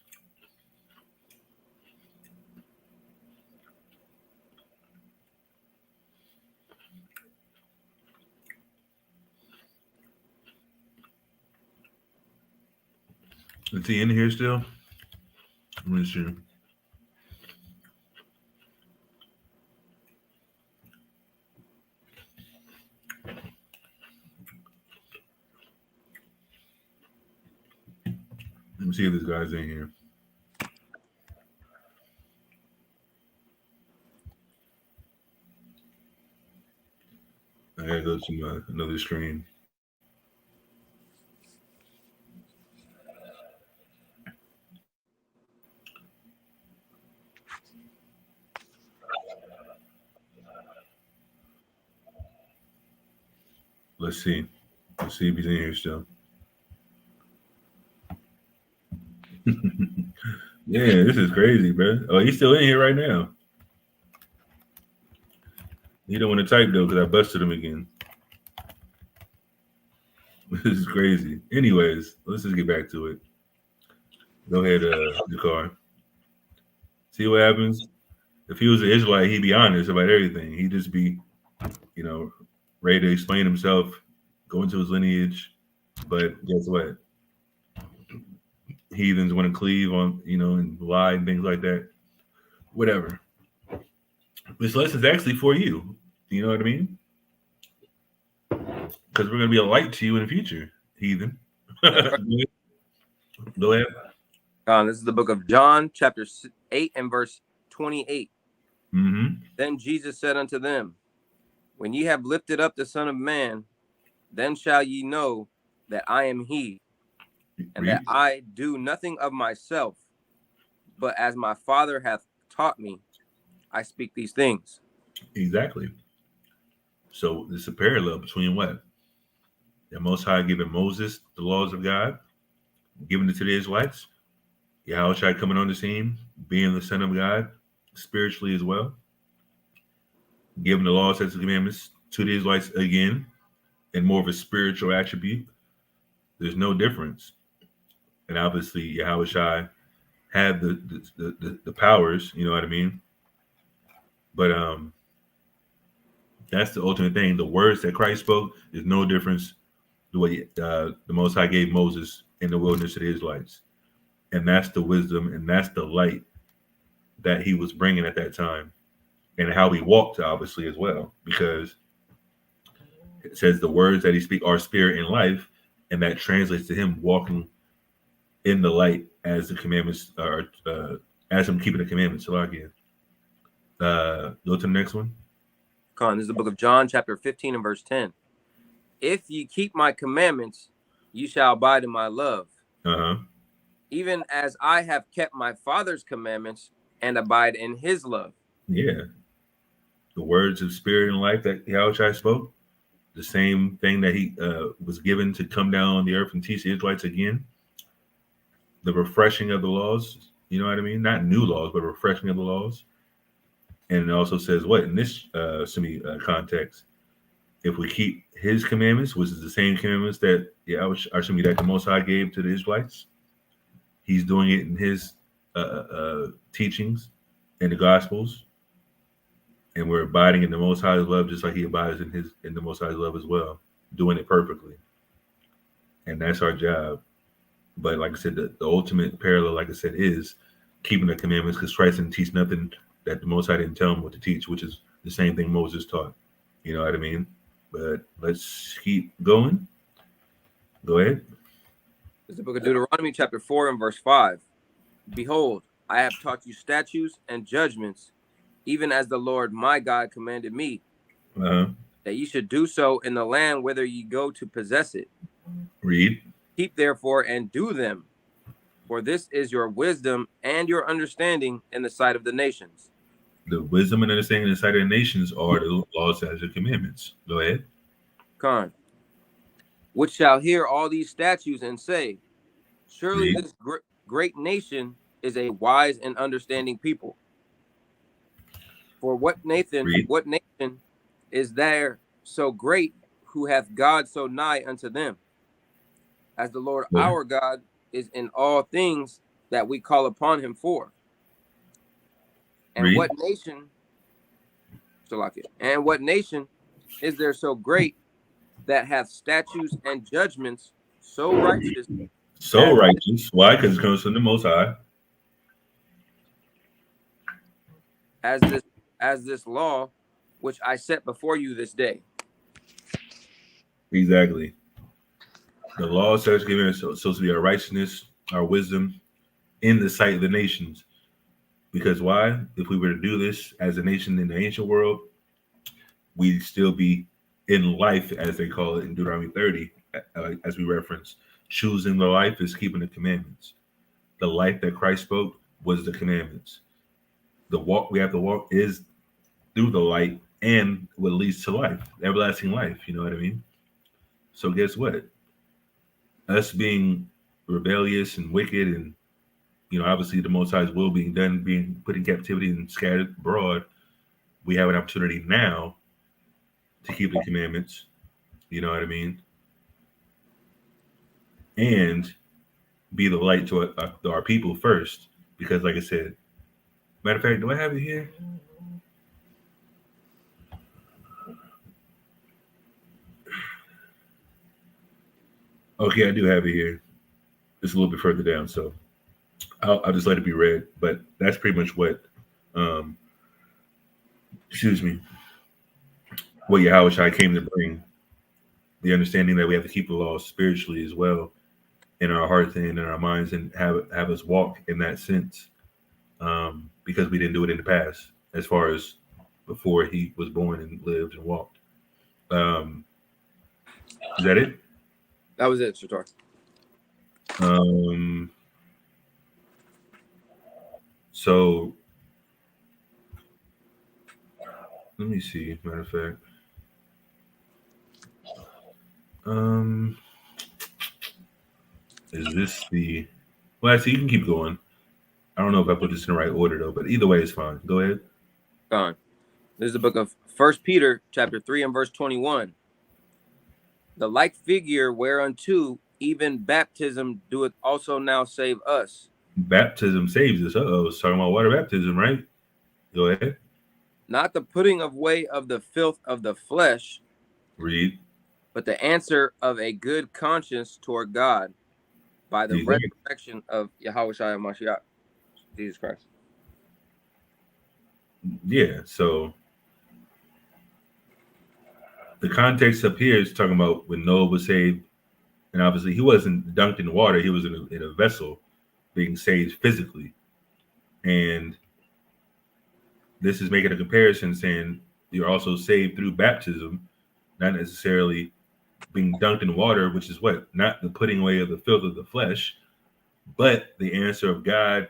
Is he in here still? Let me see. Let me see if this guy's in here. I gotta go to another screen. Let's see. Let's see if he's in here still. Yeah, this is crazy, bro. Oh, he's still in here right now. He don't want to type though because I busted him again. This is crazy. Anyways, let's just get back to it. Go ahead, Jakar. See what happens. If he was an Israelite, he'd be honest about everything. He'd just be, ready to explain himself, go into his lineage. But guess what? Heathens want to cleave on, and lie and things like that. Whatever. This lesson is actually for you. Do you know what I mean? Because we're going to be a light to you in the future, heathen. Go ahead. This is the book of John, chapter 8 and verse 28. Mm-hmm. Then Jesus said unto them, when ye have lifted up the Son of Man, then shall ye know that I am he, and that I do nothing of myself, but as my Father hath taught me, I speak these things. Exactly. So there's a parallel between what? The Most High giving Moses the laws of God, giving it to the Israelites. Yahweh coming on the scene, being the Son of God, spiritually as well, giving the laws, statutes, and commandments to the Israelites again, and more of a spiritual attribute. There's no difference. And obviously, Yahweh had the powers, you know what I mean? But that's the ultimate thing. The words that Christ spoke is no difference the way the Most High gave Moses in the wilderness to the Israelites. And that's the wisdom and that's the light that he was bringing at that time, and how he walked, obviously, as well, because it says the words that he speak are spirit and life, and that translates to him walking in the light as the commandments are, as him keeping the commandments. So again, go to the next one. This is the book of John, chapter 15 and verse 10. If ye keep my commandments, ye shall abide in my love. Even as I have kept my Father's commandments and abide in his love. Yeah. The words of spirit and life that Yahweh spoke, the same thing that he was given to come down on the earth and teach the Israelites again. The refreshing of the laws, you know what I mean? Not new laws, but refreshing of the laws. And it also says what in this context? If we keep his commandments, which is the same commandments that that the Most High gave to the Israelites, he's doing it in his teachings in the Gospels, and we're abiding in the Most High's love, just like he abides in the Most High's love as well, doing it perfectly. And that's our job. But like I said, the ultimate parallel, like I said, is keeping the commandments, because Christ didn't teach nothing that the Most High didn't tell him what to teach, which is the same thing Moses taught. You know what I mean? But let's keep going. Go ahead. This is the book of Deuteronomy, chapter 4 and verse 5. Behold, I have taught you statutes and judgments, even as the Lord my God commanded me, that ye should do so in the land whither ye go to possess it. Read. Keep therefore and do them, For this is your wisdom and your understanding in the sight of the nations. The wisdom and understanding in the sight of the nations are the laws, statutes, and commandments. Go ahead. Con, which shall hear all these statutes and say, surely Read. this great nation is a wise and understanding people. For what nation is there so great who hath God so nigh unto them? As the Lord our God is in all things that we call upon him for. And Read. what nation, and what nation is there so great that hath statutes and judgments so righteous? So righteous. Why? Because it comes from the Most High. As this law which I set before you this day. Exactly. The law says giving us supposed to be our righteousness, our wisdom in the sight of the nations. Because why? If we were to do this as a nation in the ancient world, we'd still be in life, as they call it in Deuteronomy 30, as we reference. Choosing the life is keeping the commandments. The life that Christ spoke was the commandments. The walk we have to walk is through the light and what leads to life, everlasting life. You know what I mean? So guess what? Us being rebellious and wicked, and obviously the Most High's will being done, being put in captivity and scattered abroad, we have an opportunity now to keep the commandments. You know what I mean? And be the light to our people first, because, like I said, matter of fact, do I have it here? Okay, I do have it here. It's a little bit further down, so I'll just let it be read. But that's pretty much what, what Yahushua came to bring. The understanding that we have to keep the law spiritually as well in our hearts and in our minds, and have us walk in that sense, because we didn't do it in the past, as far as before he was born and lived and walked. Is that it? That was it, Shatar. So let me see. Matter of fact, is this the? Well, actually, you can keep going. I don't know if I put this in the right order though, but either way, it's fine. Go ahead. Fine. This is the book of 1 Peter, chapter 3 and verse 21. The like figure whereunto even baptism doeth also now save us. Baptism saves us. It's talking about water baptism, right? Go ahead. Not the putting away of the filth of the flesh. Read. But the answer of a good conscience toward God by the resurrection of Yahushua Mashiach, Jesus Christ. Yeah, so the context up here is talking about when Noah was saved, and obviously he wasn't dunked in water; he was in a vessel, being saved physically. And this is making a comparison, saying you're also saved through baptism, not necessarily being dunked in water, which is what? Not the putting away of the filth of the flesh, but the answer of God,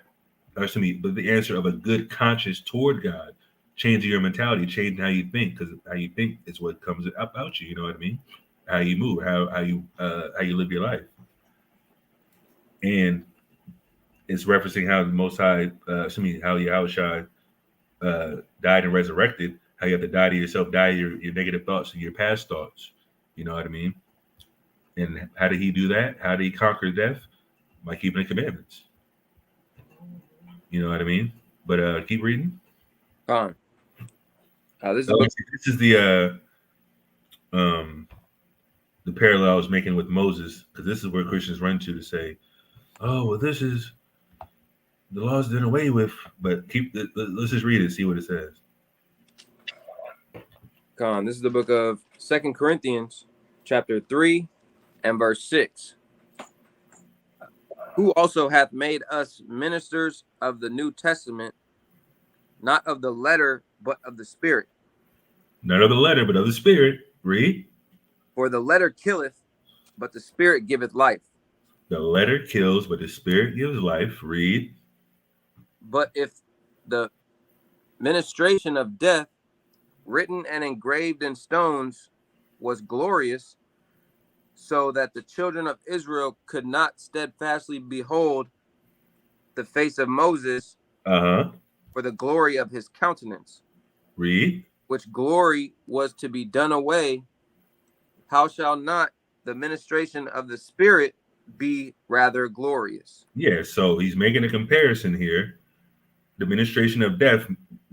but the answer of a good conscience toward God, changing your mentality, changing how you think, because how you think is what comes about you. You know what I mean? How you move, how you live your life, and it's referencing how the Most High, how Yahushua died and resurrected. How you have to die to yourself, die to your negative thoughts and your past thoughts. You know what I mean? And how did he do that? How did he conquer death? By keeping the commandments. You know what I mean? But keep reading. This is the parallel I was making with Moses, because this is where Christians run to say, "Oh, well, this is the law's done away with." But let's just read it, see what it says. This is the book of 2 Corinthians, chapter 3 and verse 6. Who also hath made us ministers of the New Testament, not of the letter, but of the Spirit. Not of the letter, but of the Spirit. Read. For the letter killeth, but the Spirit giveth life. The letter kills, but the spirit gives life. Read. But if the ministration of death, written and engraved in stones, was glorious, so that the children of Israel could not steadfastly behold the face of Moses Uh-huh. for the glory of his countenance, Read. which glory was to be done away, how shall not the ministration of the Spirit be rather glorious? Yeah, so he's making a comparison here. The ministration of death,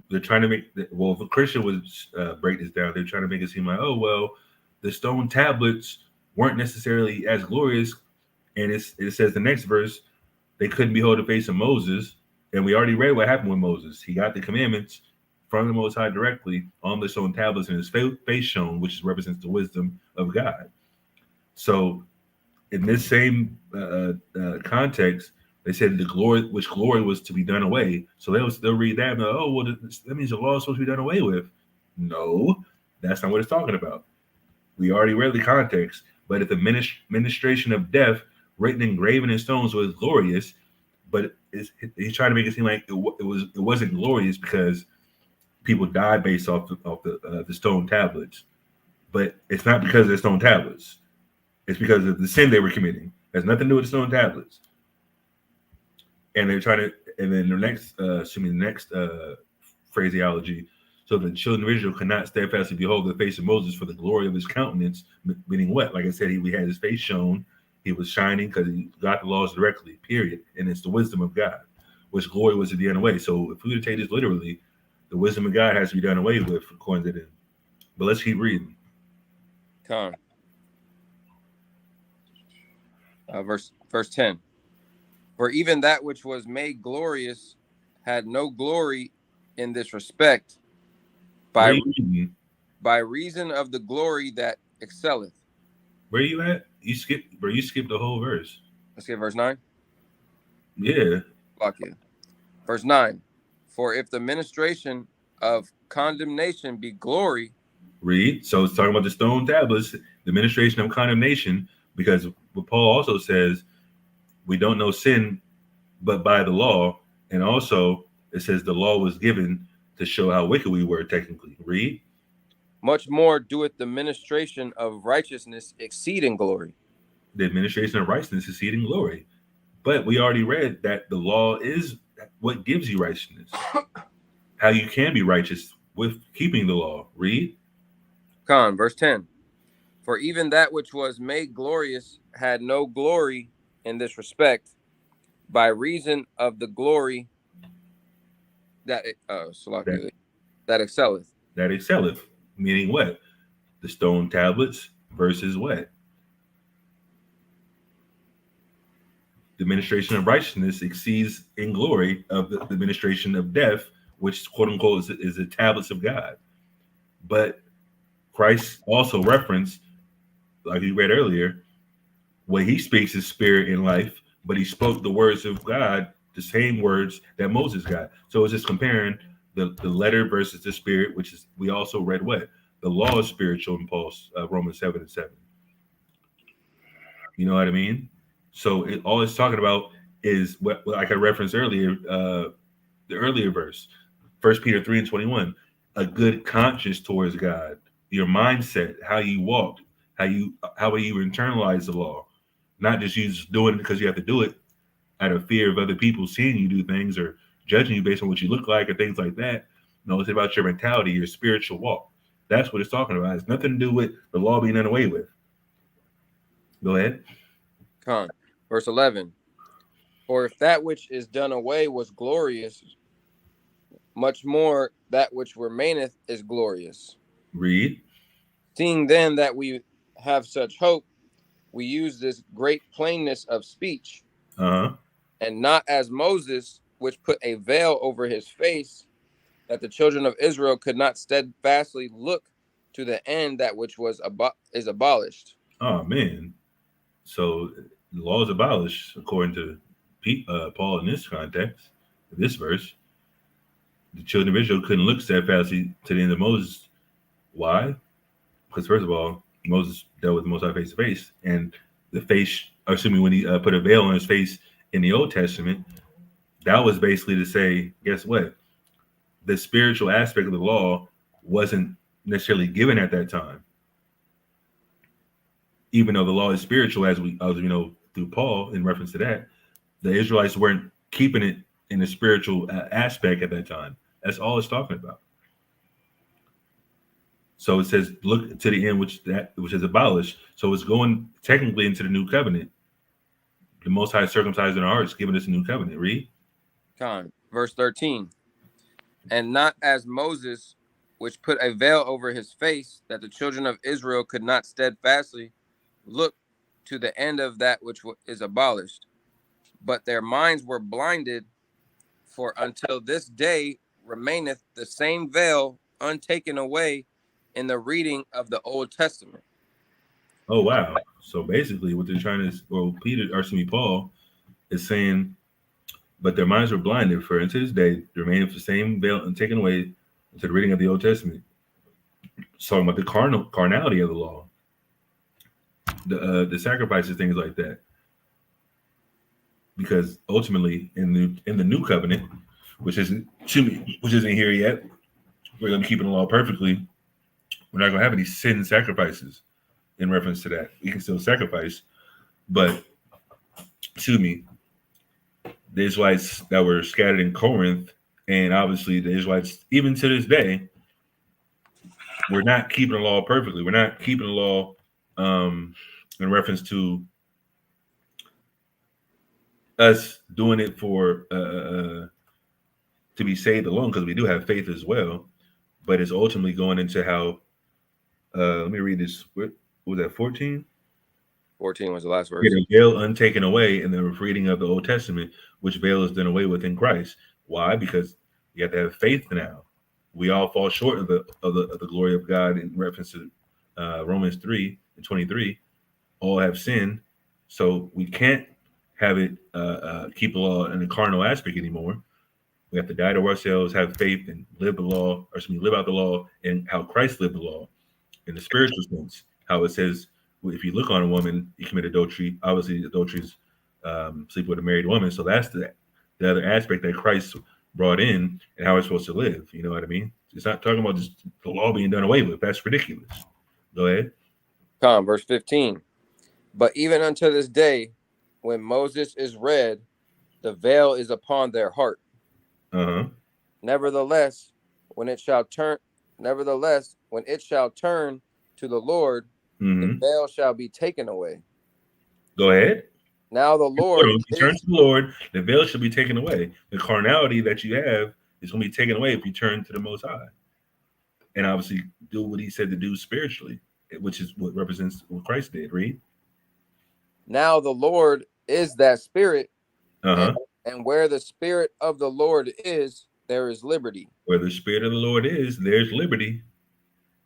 they're trying to make, well, if a Christian would break this down, they're trying to make it seem like, oh, well, the stone tablets weren't necessarily as glorious. And it says the next verse, they couldn't behold the face of Moses. And we already read what happened with Moses. He got the commandments from the Most High directly on the stone tablets, and his face shown, which represents the wisdom of God. So in this same context, they said the glory, which glory was to be done away. So they'll read that and go, oh, well, that means the law is supposed to be done away with. No, that's not what it's talking about. We already read the context. But if the ministration of death, written and graven in stones, was glorious, but he's trying to make it seem like it wasn't glorious because people died based off the stone tablets. But it's not because of the stone tablets. It's because of the sin they were committing. It has nothing to do with the stone tablets. And they're trying to, and then the next phraseology, so the children of Israel could not steadfastly behold the face of Moses for the glory of his countenance, meaning what? Like I said, we had his face shown. He was shining because he got the laws directly, period. And it's the wisdom of God, which glory was to be done away. So if we were to take this literally, the wisdom of God has to be done away with, according to them. But let's keep reading. Come. Verse 10. For even that which was made glorious had no glory in this respect, by reason of the glory that excelleth. Where are you at? You skipped the whole verse. Let's get verse 9. Yeah. Fuck you. Verse 9. For if the ministration of condemnation be glory. Read. So it's talking about the stone tablets, the ministration of condemnation, because what Paul also says, we don't know sin but by the law. And also it says the law was given to show how wicked we were technically. Read. Much more doeth the ministration of righteousness exceed in glory. The administration of righteousness exceed in glory. But we already read that the law is what gives you righteousness. How you can be righteous with keeping the law. Read. Verse 10. For even that which was made glorious had no glory in this respect, by reason of the glory that excelleth. That excelleth, meaning what? The stone tablets versus what? The ministration of righteousness exceeds in glory of the administration of death, which quote unquote is the tablets of God. But Christ also referenced, like we read earlier, when he speaks his spirit in life, but he spoke the words of God, the same words that Moses got. So it's just comparing the letter versus the spirit, which is, we also read what? The law is spiritual in Paul's Romans 7:7. You know what I mean? So all it's talking about is what, like I referenced earlier, the earlier verse, 1 Peter 3:21, a good conscience towards God, your mindset, how you walk, how you internalize the law, not just you just doing it because you have to do it out of fear of other people seeing you do things or judging you based on what you look like or things like that. No, it's about your mentality, your spiritual walk. That's what it's talking about. It's nothing to do with the law being done away with. Go ahead. Verse 11. For if that which is done away was glorious, much more that which remaineth is glorious. Read. Seeing then that we have such hope, we use this great plainness of speech, and not as Moses, which put a veil over his face, that the children of Israel could not steadfastly look to the end that which was is abolished. Oh man, so the law is abolished according to Paul in this context, this verse. The children of Israel couldn't look steadfastly to the end of Moses. Why? Because first of all, Moses dealt with the Most High face to face, and the face, or excuse me, when he put a veil on his face in the Old Testament, that was basically to say, guess what? The spiritual aspect of the law wasn't necessarily given at that time. Even though the law is spiritual, as we know through Paul in reference to that, the Israelites weren't keeping it in the spiritual aspect at that time. That's all it's talking about. So it says, look to the end, which is abolished. So it's going technically into the new covenant. The Most High circumcised in our hearts, giving us a new covenant. Read. Verse 13. And not as Moses, which put a veil over his face, that the children of Israel could not steadfastly look to the end of that which is abolished, but their minds were blinded, for until this day remaineth the same veil untaken away in the reading of the Old Testament. Oh, wow. So basically what they're trying to, well, Paul is saying, but their minds were blinded, for unto this day there remaineth the same veil untaken away into the reading of the Old Testament. It's talking about the carnality of the law, the sacrifices, things like that. Because ultimately, in the new covenant, which isn't here yet, we're going to be keeping the law perfectly. We're not going to have any sin sacrifices in reference to that. We can still sacrifice, but the Israelites that were scattered in Corinth, and obviously the Israelites, even to this day, we're not keeping the law perfectly. We're not keeping the law in reference to us doing it for to be saved alone, because we do have faith as well, but it's ultimately going into how let me read this. What was that? 14 was the last verse. The veil untaken away in the reading of the Old Testament, which veil is done away with in Christ. Why? Because you have to have faith now. We all fall short of the glory of God in reference to Romans 3:23. All have sinned, so we can't have it keep the law in the carnal aspect anymore. We have to die to ourselves, have faith, and live out the law and how Christ lived the law in the spiritual sense. How it says, if you look on a woman, you commit adultery. Obviously, adultery is sleep with a married woman. So that's the other aspect that Christ brought in and how we're supposed to live. You know what I mean? It's not talking about just the law being done away with. That's ridiculous. Go ahead. Verse 15. But even unto this day, when Moses is read, the veil is upon their heart. Nevertheless, when it shall turn to the Lord, the veil shall be taken away. Go ahead. Now the Lord, if you turn to the Lord, the veil should be taken away. The carnality that you have is going to be taken away if you turn to the Most High, and obviously do what He said to do spiritually, which is what represents what Christ did. Read. Now the Lord is that Spirit, and where the Spirit of the Lord is, there is liberty. Where the Spirit of the Lord is, there's liberty.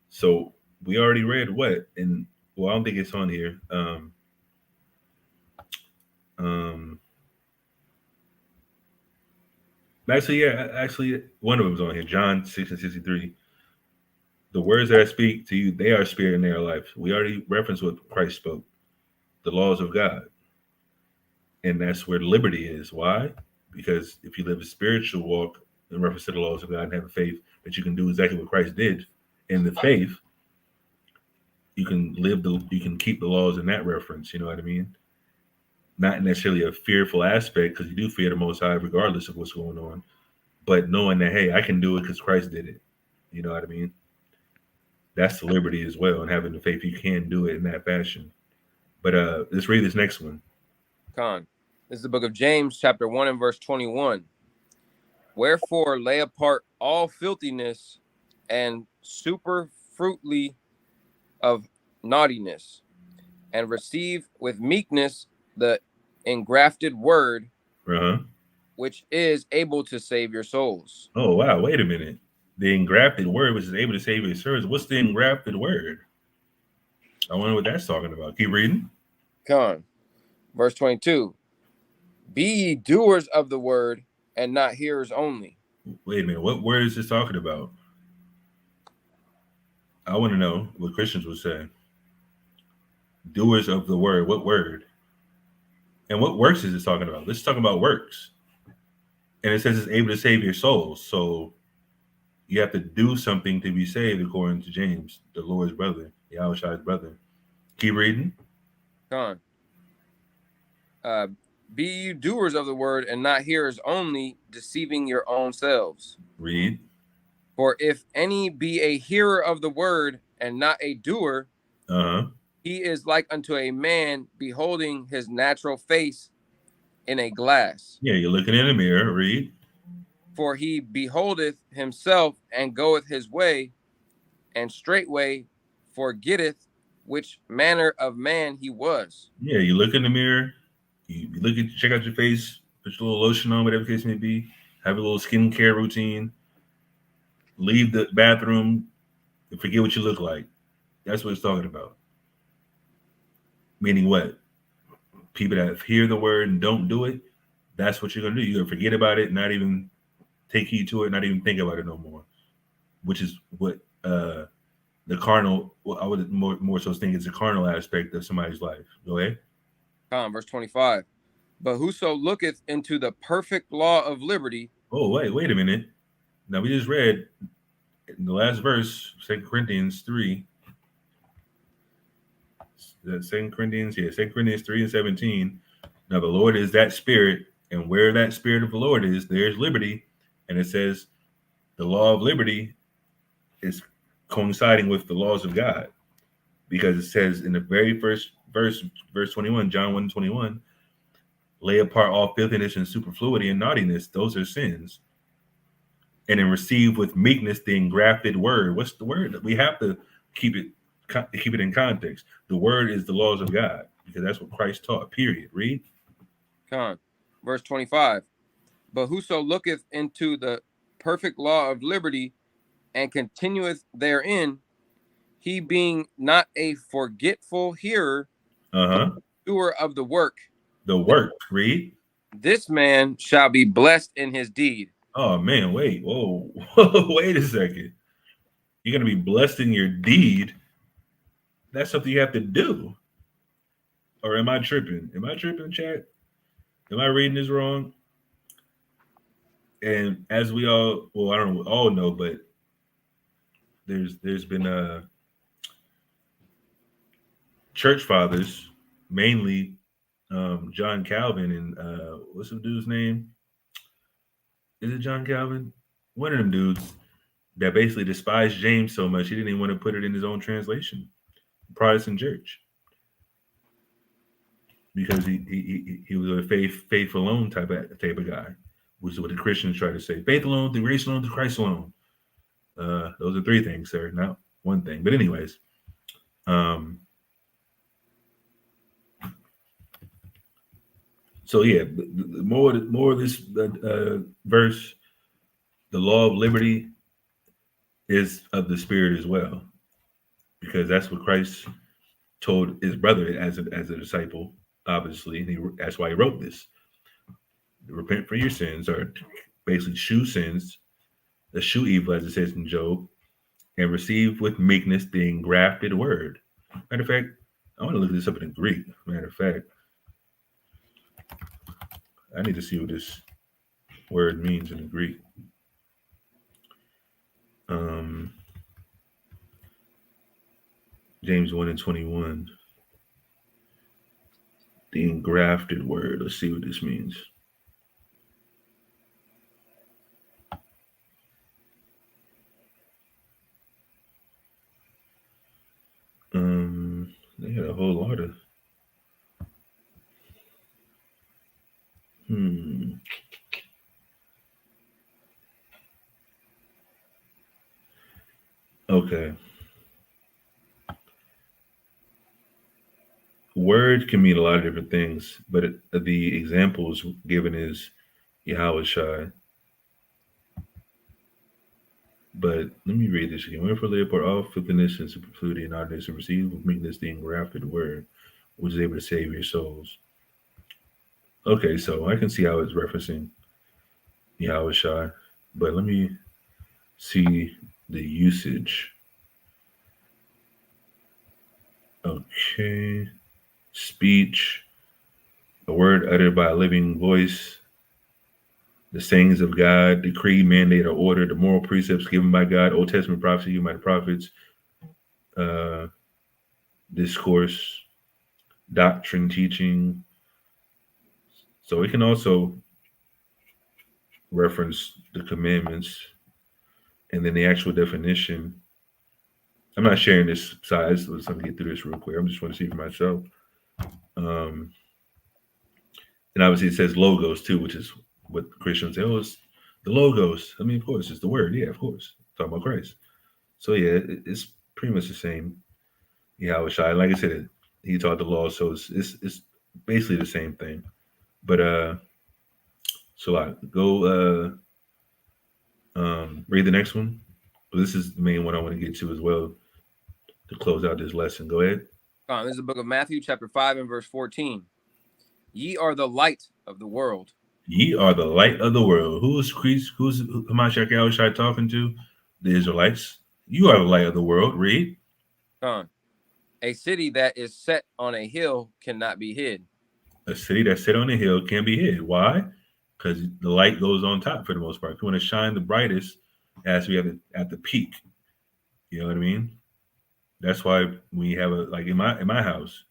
So we already read what? And well, I don't think it's on here. Actually, one of them is on here. John 6:63. The words that I speak to you, they are spirit and they are life. We already referenced what Christ spoke, the laws of God. And that's where liberty is. Why? Because if you live a spiritual walk in reference to the laws of God and have a faith that you can do exactly what Christ did in the faith, you can keep the laws in that reference. You know what I mean? Not necessarily a fearful aspect, because you do fear the Most High regardless of what's going on, but knowing that, hey, I can do it because Christ did it. You know what I mean? That's the liberty as well, and having the faith you can do it in that fashion. But let's read this next one. This is the book of James, chapter 1 and verse 21. Wherefore lay apart all filthiness and superfluity of naughtiness, and receive with meekness the engrafted word, which is able to save your souls. Oh, wow. Wait a minute. The engrafted word, which is able to save your souls. What's the engrafted word? I wonder what that's talking about. Keep reading. Verse 22. Be ye doers of the word, and not hearers only. Wait a minute. What word is this talking about? I want to know what Christians would say. doers of the word. What word? And what works is it talking about? Let's talk about works. And it says it's able to save your souls. So you have to do something to be saved, according to James, the Lord's brother, Yahushua's brother. Keep reading. Con. Be you doers of the word and not hearers only, deceiving your own selves. Read. For if any be a hearer of the word and not a doer, he is like unto a man beholding his natural face in a glass. Yeah, you're looking in the mirror. Read. For he beholdeth himself and goeth his way, and straightway forgetteth which manner of man he was. Yeah, you look in the mirror. You look at, check out your face, put your little lotion on, whatever the case may be. Have a little skincare routine. Leave the bathroom and forget what you look like. That's what it's talking about. Meaning what? People that hear the word and don't do it, that's what you're going to do. You're going to forget about it, not even take heed to it, not even think about it no more, which is what the carnal, well, I would more so think it's a carnal aspect of somebody's life. Go ahead. Verse 25. But whoso looketh into the perfect law of liberty. Oh, wait a minute. Now we just read in the last verse, 2 Corinthians 3. 2 Corinthians 3 and 17. Now the Lord is that spirit, and where that spirit of the Lord is, there's liberty. And it says the law of liberty is coinciding with the laws of God, because it says in the very first verse 21, John 1:21, lay apart all filthiness and superfluity and naughtiness. Those are sins. And then receive with meekness the engrafted word. What's the word? We have to keep it in context. The word is the laws of God, because that's what Christ taught, period. Read. Verse 25. But whoso looketh into the perfect law of liberty and continueth therein, he being not a forgetful hearer, but doer of the work. The work. Read. This man shall be blessed in his deed. Oh man, wait, whoa, wait a second. You're gonna be blessed in your deed. That's something you have to do. Or am I tripping? Am I tripping, chat? Am I reading this wrong? And as we all, well, I don't know, all know, but there's been church fathers, mainly John Calvin and what's the dude's name? Is it John Calvin? One of them dudes that basically despised James so much he didn't even want to put it in his own translation, Protestant church, because he was a faith alone type of guy, which is what the Christians try to say: faith alone, through grace alone, through Christ alone. Those are three things, sir, not one thing. But anyways, so yeah, the more of this verse, the law of liberty is of the Spirit as well, because that's what Christ told his brother as a disciple, obviously, and that's why he wrote this. Repent for your sins, or basically shew sins, eschew evil, as it says in Job, and receive with meekness the engrafted word. Matter of fact, I want to look this up in Greek. Matter of fact, I need to see what this word means in the Greek. James 1:21. The engrafted word. Let's see what this means. They had a whole lot of Okay. Word can mean a lot of different things, but the examples given is Yahushua. But let me read this again. Wherefore lay apart all filthiness and superfluity and naughtiness, and receive with meekness the engrafted word, which is able to save your souls. Okay, so I can see how it's referencing Yahushua, but let me see the usage. Okay. speech, a word uttered by a living voice, the sayings of God, decree, mandate, or order, the moral precepts given by God, Old Testament prophecy given by the prophets, discourse, doctrine, teaching. So it can also reference the commandments and then the actual definition. I'm not sharing this size. Let's let me get through this real quick. I'm just want to see for myself. And obviously it says logos too, which is what Christians say. Oh, it's the logos. I mean, of course, it's the word. Yeah, of course. Talking about Christ. So yeah, it's pretty much the same. Yeah, I was shy. Like I said, he taught the law, so it's basically the same thing. But so I go read the next one. But this is the main one I want to get to as well to close out this lesson. Go ahead. This is the book of Matthew, chapter 5 and verse 14. Ye are the light of the world. Ye are the light of the world. Who's Hamashiach Yahushua talking to? The Israelites. You are the light of the world. Read. A city that is set on a hill cannot be hid. A city that's set on a hill can't be hid. Why? Because the light goes on top for the most part. If you want to shine the brightest, it has to be at the peak. You know what I mean? That's why we have like in my house,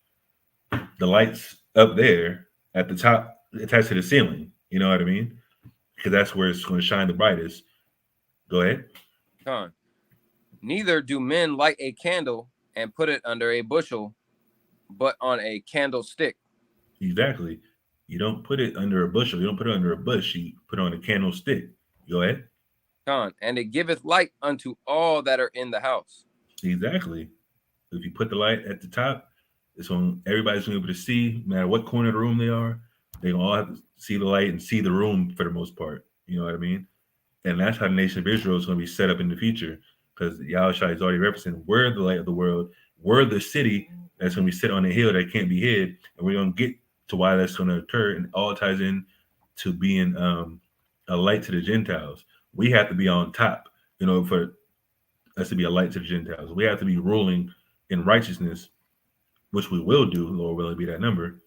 the lights up there at the top attached to the ceiling. You know what I mean? Because that's where it's going to shine the brightest. Go ahead. Neither do men light a candle and put it under a bushel, but on a candlestick. Exactly. You don't put it under a bushel. You don't put it under a bush. You put it on a candlestick. Go ahead. And it giveth light unto all that are in the house. Exactly. If you put the light at the top, it's on everybody's going to be able to see, no matter what corner of the room they are. They all have to see the light and see the room for the most part. You know what I mean? And that's how the nation of Israel is going to be set up in the future, because Yahushua is already representing we're the light of the world. We're the city that's going to be set on a hill that can't be hid. And we're going to get to why that's going to occur. And it all ties in to being a light to the Gentiles. We have to be on top, you know, for us to be a light to the Gentiles. We have to be ruling in righteousness, which we will do, Lord willing, be that number,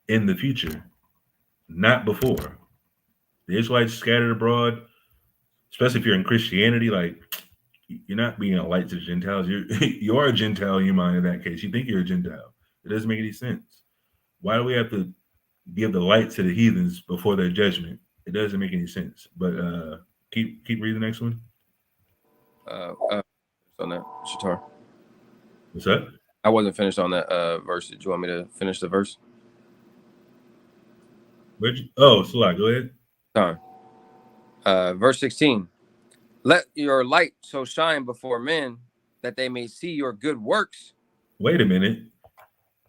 in the future, not before. The Israelites scattered abroad, especially if you're in Christianity, like you're not being a light to the Gentiles. You are a Gentile in your mind in that case. You think you're a Gentile. It doesn't make any sense. Why do we have to give the light to the heathens before their judgment? It doesn't make any sense. But keep reading the next one. On that, Shatar. What's that? I wasn't finished on that verse. Did you want me to finish the verse? Salah, go ahead. Verse 16. Let your light so shine before men that they may see your good works. Wait a minute.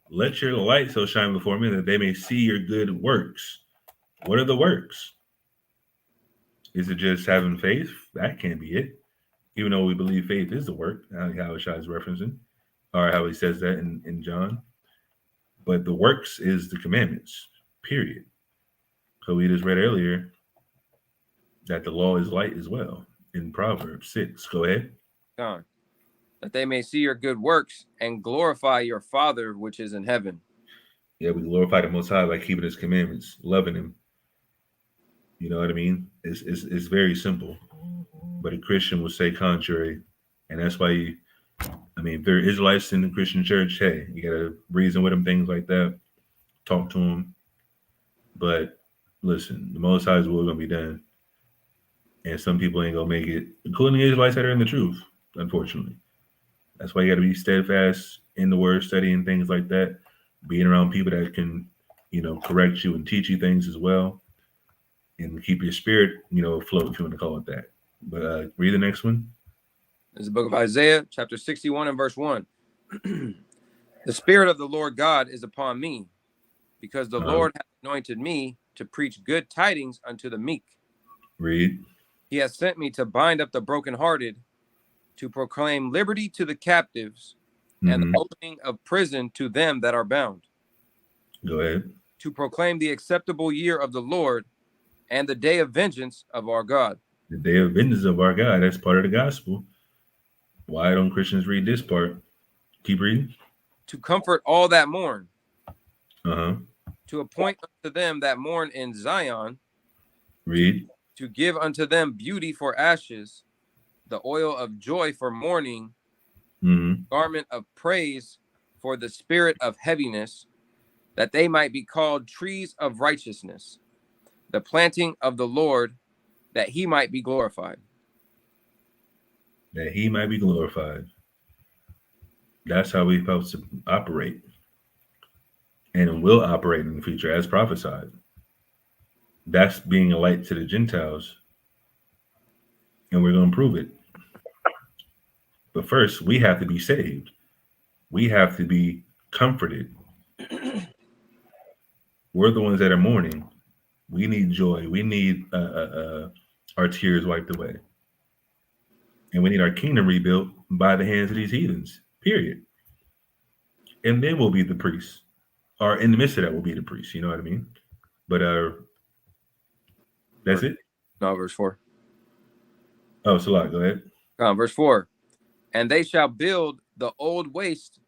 Let your light so shine before men that they may see your good works. What are the works? Is it just having faith? That can't be it. Even though we believe faith is the work, how Shai is referencing, or how he says that in John. But the works is the commandments, period. So we just read earlier that the law is light as well in Proverbs 6. Go ahead. That they may see your good works and glorify your Father which is in heaven. Yeah, we glorify the Most High by keeping His commandments, loving Him. You know what I mean? It's very simple. But a Christian will say contrary. And that's why, if there are Israelites in the Christian church, hey, you got to reason with them, things like that. Talk to them. But listen, the Most High's will going to be done. And some people ain't going to make it, including the Israelites that are in the truth, unfortunately. That's why you got to be steadfast in the word study and things like that. Being around people that can, correct you and teach you things as well. And keep your spirit, afloat, if you want to call it that. But read the next one. This is the book of Isaiah, chapter 61 and verse 1. The Spirit of the Lord God is upon me, because the Lord hath anointed me to preach good tidings unto the meek. Read. He hath sent me to bind up the brokenhearted, to proclaim liberty to the captives, and the opening of prison to them that are bound. Go ahead. To proclaim the acceptable year of the Lord, and the day of vengeance of our God. The day of vengeance of our God. That's part of the gospel. Why don't Christians read this part? Keep reading. To comfort all that mourn. Uh-huh. To appoint unto them that mourn in Zion, Read. to give unto them beauty for ashes, the oil of joy for mourning, Mm-hmm. garment of praise for the spirit of heaviness, that they might be called trees of righteousness, the planting of the Lord, that he might be glorified. That he might be glorified. That's how we're supposed to operate. And will operate in the future as prophesied. That's being a light to the Gentiles. And we're going to prove it. But first, we have to be saved. We have to be comforted. We're the ones that are mourning. We need joy. We need our tears wiped away. And we need our kingdom rebuilt by the hands of these heathens, period. And then we'll be the priests. Or in the midst of that, we'll be the priests. You know what I mean? But that's it? No, verse 4. Oh, it's a lot. Go ahead. Verse 4. And they shall build the old waste.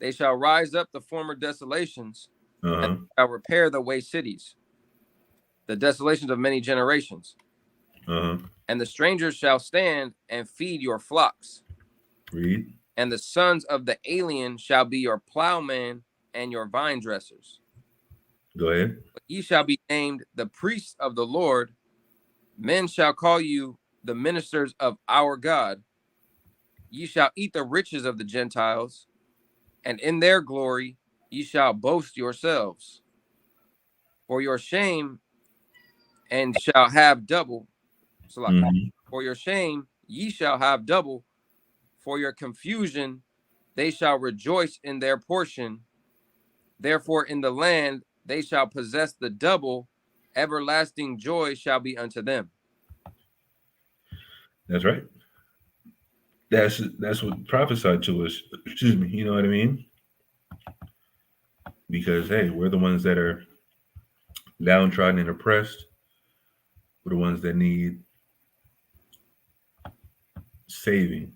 They shall rise up the former desolations, Uh-huh. and shall repair the waste cities, the desolations of many generations. Uh-huh. And the strangers shall stand and feed your flocks. Read. And the sons of the alien shall be your plowmen and your vine dressers. Go ahead. But ye shall be named the priests of the Lord. Men shall call you the ministers of our God. Ye shall eat the riches of the Gentiles, and in their glory ye shall boast yourselves. For your shame, and shall have double. Mm-hmm. For your shame ye shall have double. For your confusion they shall rejoice in their portion. Therefore in the land they shall possess the double. Everlasting joy shall be unto them. That's right. That's what prophesied to us. Excuse me. You know what I mean? Because hey, we're the ones that are downtrodden and oppressed. We're the ones that need saving.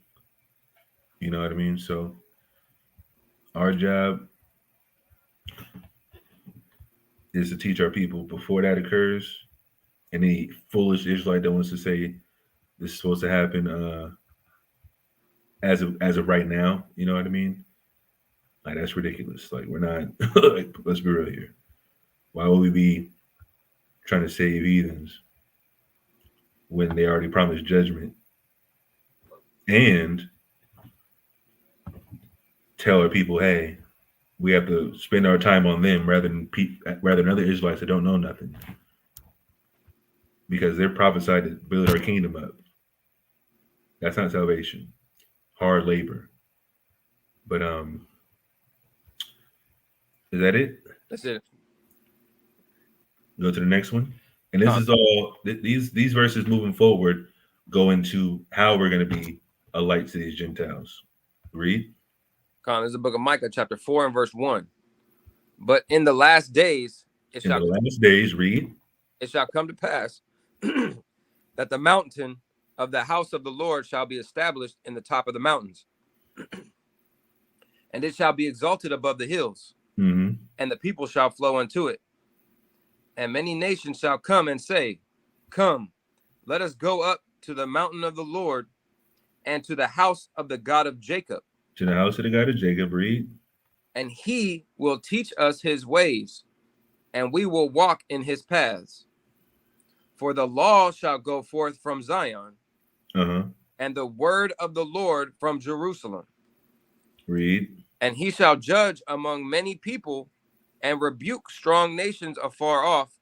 You know what I mean? So our job is to teach our people before that occurs. Any foolish Israelite that wants to say this is supposed to happen as of right now, you know what I mean? Like that's ridiculous. Like we're not. Like, let's be real here. Why would we be trying to save heathens when they already promised judgment and tell our people, hey, we have to spend our time on them rather than other Israelites that don't know nothing, because they're prophesied to build our kingdom up. That's not salvation. Hard labor. But is that it? That's it. Go to the next one. And this is all these verses moving forward go into how we're going to be a light to these Gentiles. Read. This is the book of Micah, chapter 4 and verse 1. But in the last days it In the shall last days, read. it shall come to pass that the mountain of the house of the Lord shall be established in the top of the mountains, and it shall be exalted above the hills, Mm-hmm. and the people shall flow unto it. And many nations shall come and say, come, let us go up to the mountain of the Lord, and to the house of the God of Jacob. To the house of the God of Jacob, read. And he will teach us his ways, and we will walk in his paths. For the law shall go forth from Zion, Uh-huh. and the word of the Lord from Jerusalem. Read. And he shall judge among many people, and rebuke strong nations afar off.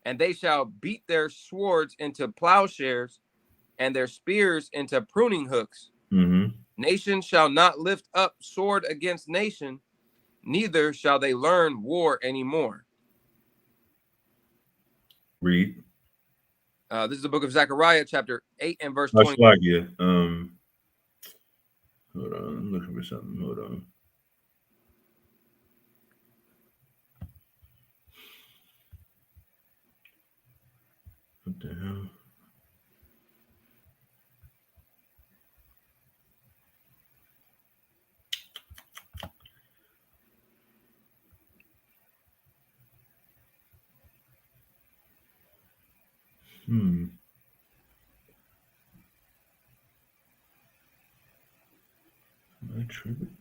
And they shall beat their swords into plowshares, and their spears into pruning hooks. Mm-hmm. Nation shall not lift up sword against nation, neither shall they learn war anymore. Read. This is the book of Zechariah, chapter 8 and verse Much 20. like you. Hold on. I'm looking for something. Hold on. What the hell? Am I tripping?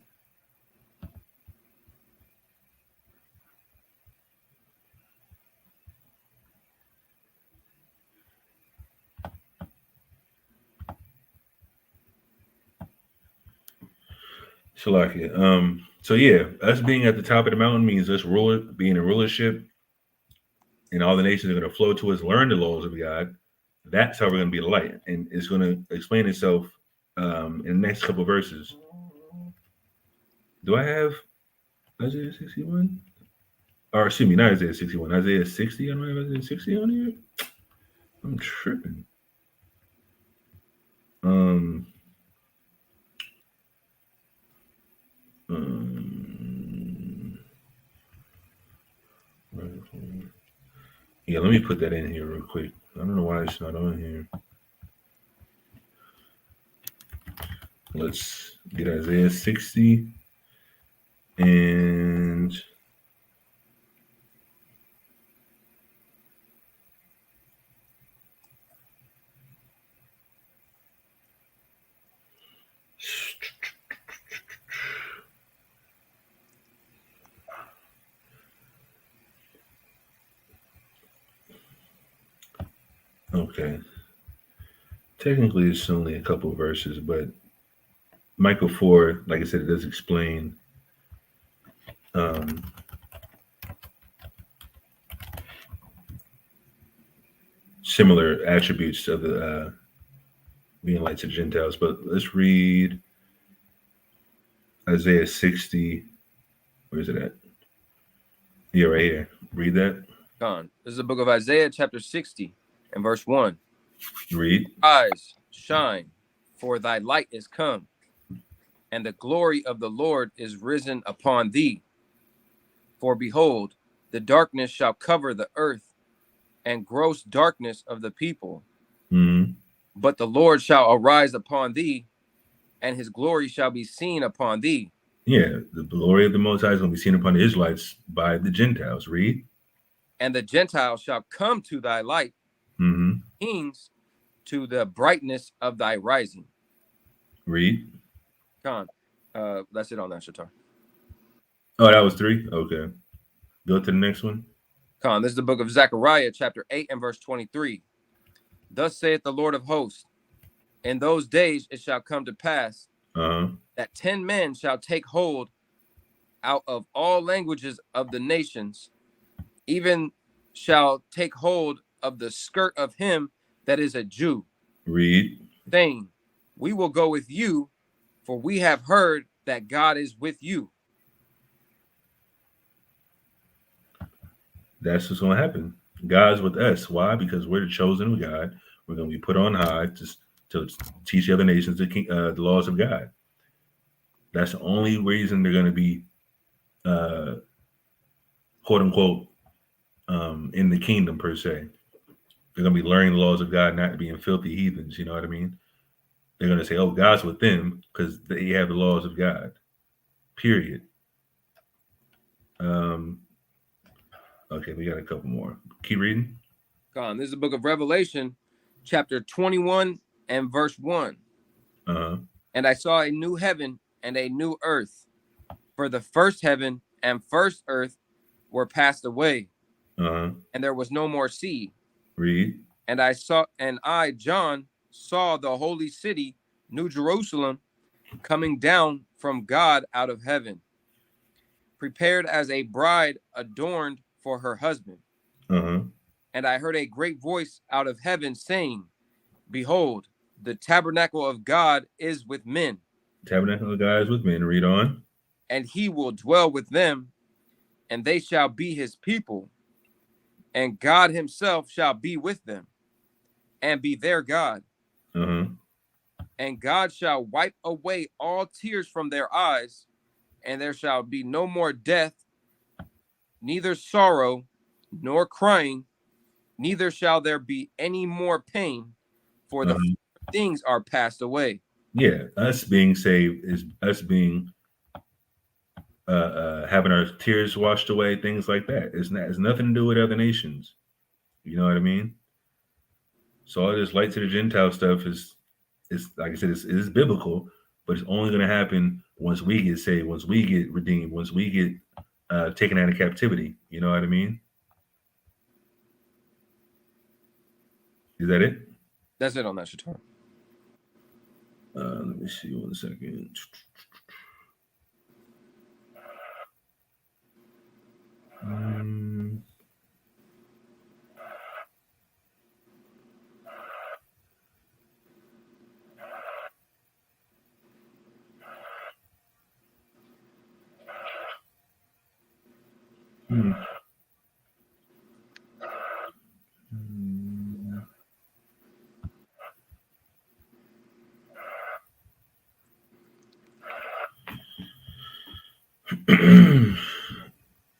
Shalakia. So yeah, us being at the top of the mountain means us being in rulership, and all the nations are going to flow to us, learn the laws of God. That's how we're going to be the light, and it's going to explain itself in the next couple of verses. Do I have Isaiah 61? Or excuse me, not Isaiah 61, Isaiah 60. I don't have Isaiah 60 on here. I'm tripping. Um, yeah, let me put that in here real quick. I don't know why it's not on here. Let's get Isaiah 60 and okay. Technically, it's only a couple of verses, but Michael 4, like I said, it does explain similar attributes of the being light to the Gentiles. But let's read Isaiah 60. Where is it at? Yeah, right here. Read that. This is the book of Isaiah, chapter 60, and verse 1. Read. Rise, shine, for thy light is come, and the glory of the Lord is risen upon thee. For behold, the darkness shall cover the earth, and gross darkness of the people. Mm-hmm. But the Lord shall arise upon thee, and his glory shall be seen upon thee. Yeah, the glory of the Most High is going to be seen upon the Israelites by the Gentiles. Read. And the Gentiles shall come to thy light, kings to the brightness of thy rising. Read. That's it on that, Shatar. Oh, that was 3? Okay. Go to the next one. This is the book of Zechariah, chapter 8 and verse 23. Thus saith the Lord of hosts, in those days it shall come to pass that 10 men shall take hold out of all languages of the nations, even shall take hold of the skirt of him that is a Jew. Read. Saying, we will go with you, for we have heard that God is with you. That's what's going to happen. God's with us. Why? Because we're the chosen of God. We're going to be put on high to teach the other nations the laws of God. That's the only reason they're going to be, quote unquote, in the kingdom per se. They're going to be learning the laws of God, not being filthy heathens. You know what I mean? They're going to say, oh, God's with them because they have the laws of God. Period. Okay, we got a couple more. Keep reading. This is the book of Revelation, chapter 21 and verse 1. And I saw a new heaven and a new earth, for the first heaven and first earth were passed away, and there was no more sea. Read. And I, John, saw the holy city, New Jerusalem, coming down from God out of heaven, prepared as a bride adorned for her husband. And I heard a great voice out of heaven saying, behold, the tabernacle of God is with men. Tabernacle of God is with men. Read on. And he will dwell with them, and they shall be his people. And God himself shall be with them, and be their God. And God shall wipe away all tears from their eyes, and there shall be no more death, neither sorrow, nor crying, neither shall there be any more pain, for the things are passed away. Yeah, us being saved is us being having our tears washed away, things like that. It's nothing to do with other nations. You know what I mean? So all this light to the Gentile stuff is like I said, it's biblical, but it's only going to happen once we get saved, once we get redeemed, once we get taken out of captivity. You know what I mean? Is that it? That's it on that Shatar. Let me see 1 second.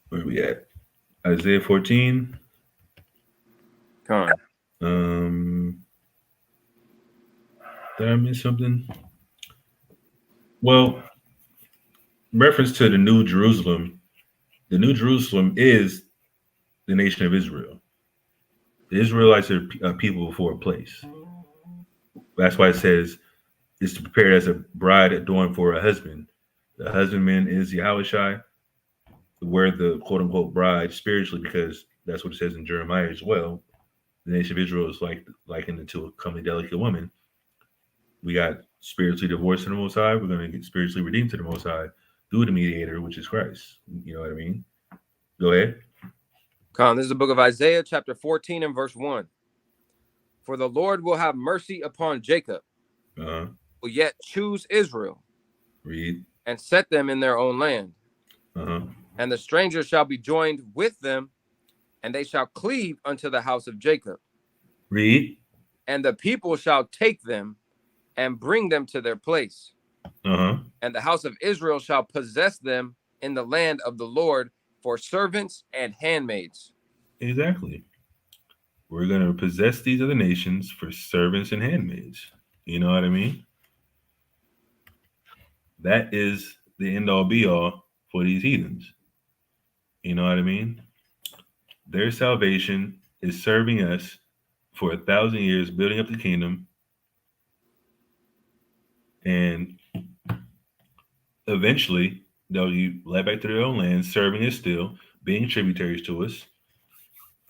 Where we at? Isaiah 14. Con. Did I miss something? Well, reference to the New Jerusalem. The New Jerusalem is the nation of Israel. The Israelites are people before a place. That's why it says it's to prepare as a bride adorned for a husband. The husbandman is Yahushai. We're the quote unquote bride spiritually, because that's what it says in Jeremiah as well. The nation of Israel is likened into a comely, delicate woman. We got spiritually divorced to the Most High. We're going to get spiritually redeemed to the Most High through the mediator, which is Christ. You know what I mean? Go ahead. Con, this is the book of Isaiah, chapter 14 and verse 1. For the Lord will have mercy upon Jacob, will yet choose Israel. Read. And set them in their own land. And the stranger shall be joined with them, and they shall cleave unto the house of Jacob. Read. And the people shall take them and bring them to their place. And the house of Israel shall possess them in the land of the Lord for servants and handmaids. Exactly. We're going to possess these other nations for servants and handmaids. You know what I mean? That is the end all be all for these heathens. You know what I mean? Their salvation is serving us for 1,000 years, building up the kingdom. And eventually, they'll be led back to their own land, serving us still, being tributaries to us.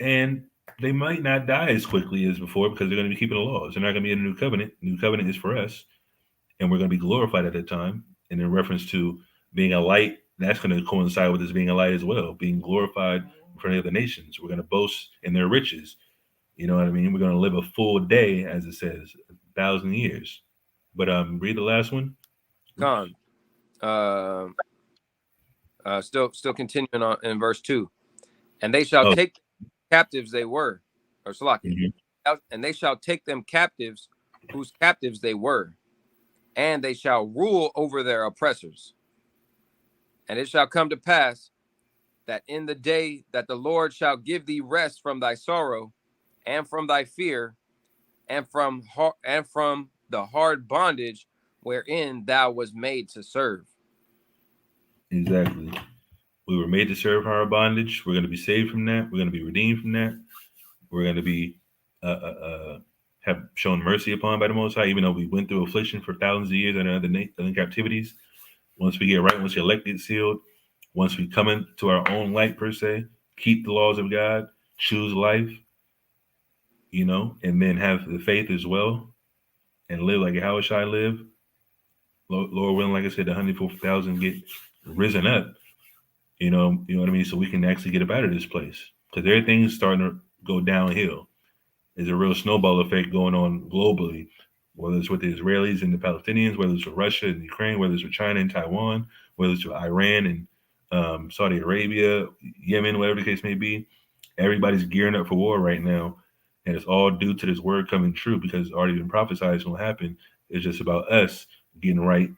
And they might not die as quickly as before because they're going to be keeping the laws. They're not going to be in a new covenant. New covenant is for us. And we're going to be glorified at that time. And in reference to being a light, that's going to coincide with us being a light as well, being glorified in front of the nations. We're going to boast in their riches. You know what I mean? We're going to live a full day, as it says, 1,000 years. But read the last one. Con. Still continuing on in verse 2. And they shall take captives they were, or Salaki. And they shall take them captives whose captives they were, and they shall rule over their oppressors. And it shall come to pass that in the day that the Lord shall give thee rest from thy sorrow and from thy fear and from the hard bondage wherein thou was made to serve. Exactly. We were made to serve hard bondage. We're going to be saved from that. We're going to be redeemed from that. We're going to be have shown mercy upon by the Most High, even though we went through affliction for thousands of years and other captivities. Once we get right, once the elect get sealed, once we come into our own light per se, keep the laws of God, choose life, you know, and then have the faith as well, and live like how shall I live? Lord willing, like I said, the 104,000 get risen up. You know what I mean? So we can actually get up out of this place, because everything's starting to go downhill. There's a real snowball effect going on globally, whether it's with the Israelis and the Palestinians, whether it's with Russia and Ukraine, whether it's with China and Taiwan, whether it's with Iran and Saudi Arabia, Yemen, whatever the case may be. Everybody's gearing up for war right now, and it's all due to this word coming true, because it's already been prophesied it's going to happen. It's just about us getting right.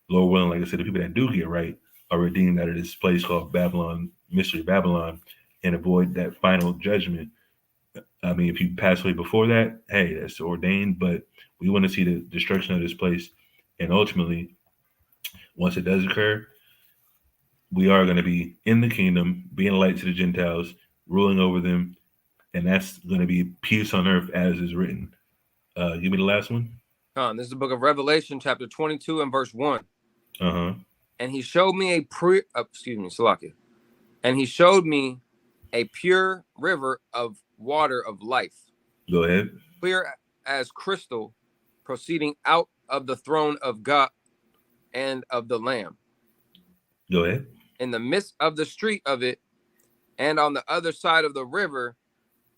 Lord willing, like I said, the people that do get right are redeemed out of this place called Babylon, Mystery Babylon, and avoid that final judgment. I mean, if you pass away before that, hey, that's ordained, but we want to see the destruction of this place. And ultimately, once it does occur, we are going to be in the kingdom, being a light to the Gentiles, ruling over them. And that's going to be peace on earth as is written. Give me the last one. This is the book of Revelation, chapter 22 and verse 1. Uh-huh. And he showed me Salakia. And he showed me a pure river of water of life, Go ahead. clear as crystal, proceeding out of the throne of God and of the Lamb. Go ahead. In the midst of the street of it, and on the other side of the river,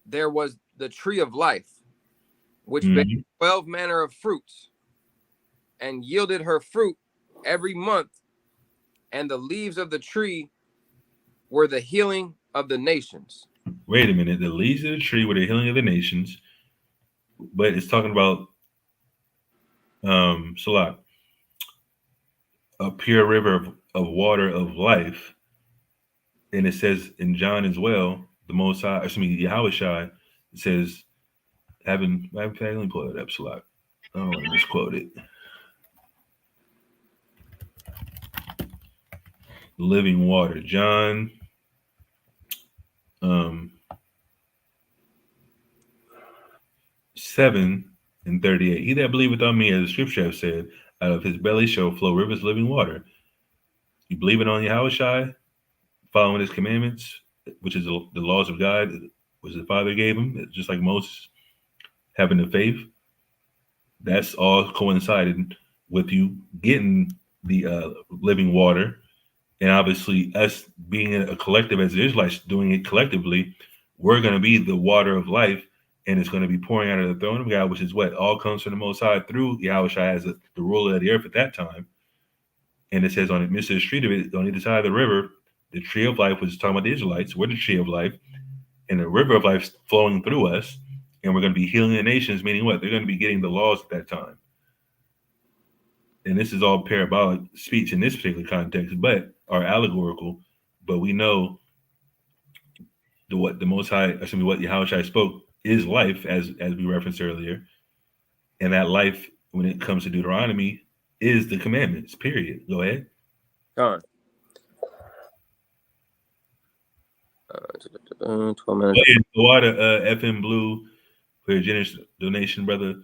there was the tree of life, which bare 12 manner of fruits, and yielded her fruit every month. And the leaves of the tree were the healing of the nations. Wait a minute. The leaves of the tree were the healing of the nations, but it's talking about Salat, a pure river of water of life. And it says in John as well, the Most High, Yahushua, it says, let me pull it up, Salat. I don't want to misquote it. Living water. John 7:38. He that believeth on me, as the scripture have said, out of his belly shall flow rivers of living water. You believing on Yahushua, following his commandments, which is the laws of God, which the Father gave him, just like Moses, having the faith. That's all coincided with you getting the living water. And obviously, us being a collective as the Israelites, doing it collectively, we're going to be the water of life, and it's going to be pouring out of the throne of God, which is what all comes from the Most High through Yahushua as the ruler of the earth at that time. And it says on the midst of the street of it, on either side of the river, the tree of life, which is talking about the Israelites, we're the tree of life, and the river of life flowing through us, and we're going to be healing the nations, meaning what? They're going to be getting the laws at that time. And this is all parabolic speech in this particular context, but are allegorical. But we know what the Most High, what Yahushua spoke is life, as we referenced earlier. And that life, when it comes to Deuteronomy, is the commandments, period. Go ahead. Gone. 12 minutes. Water, FM Blue, for your generous donation, brother.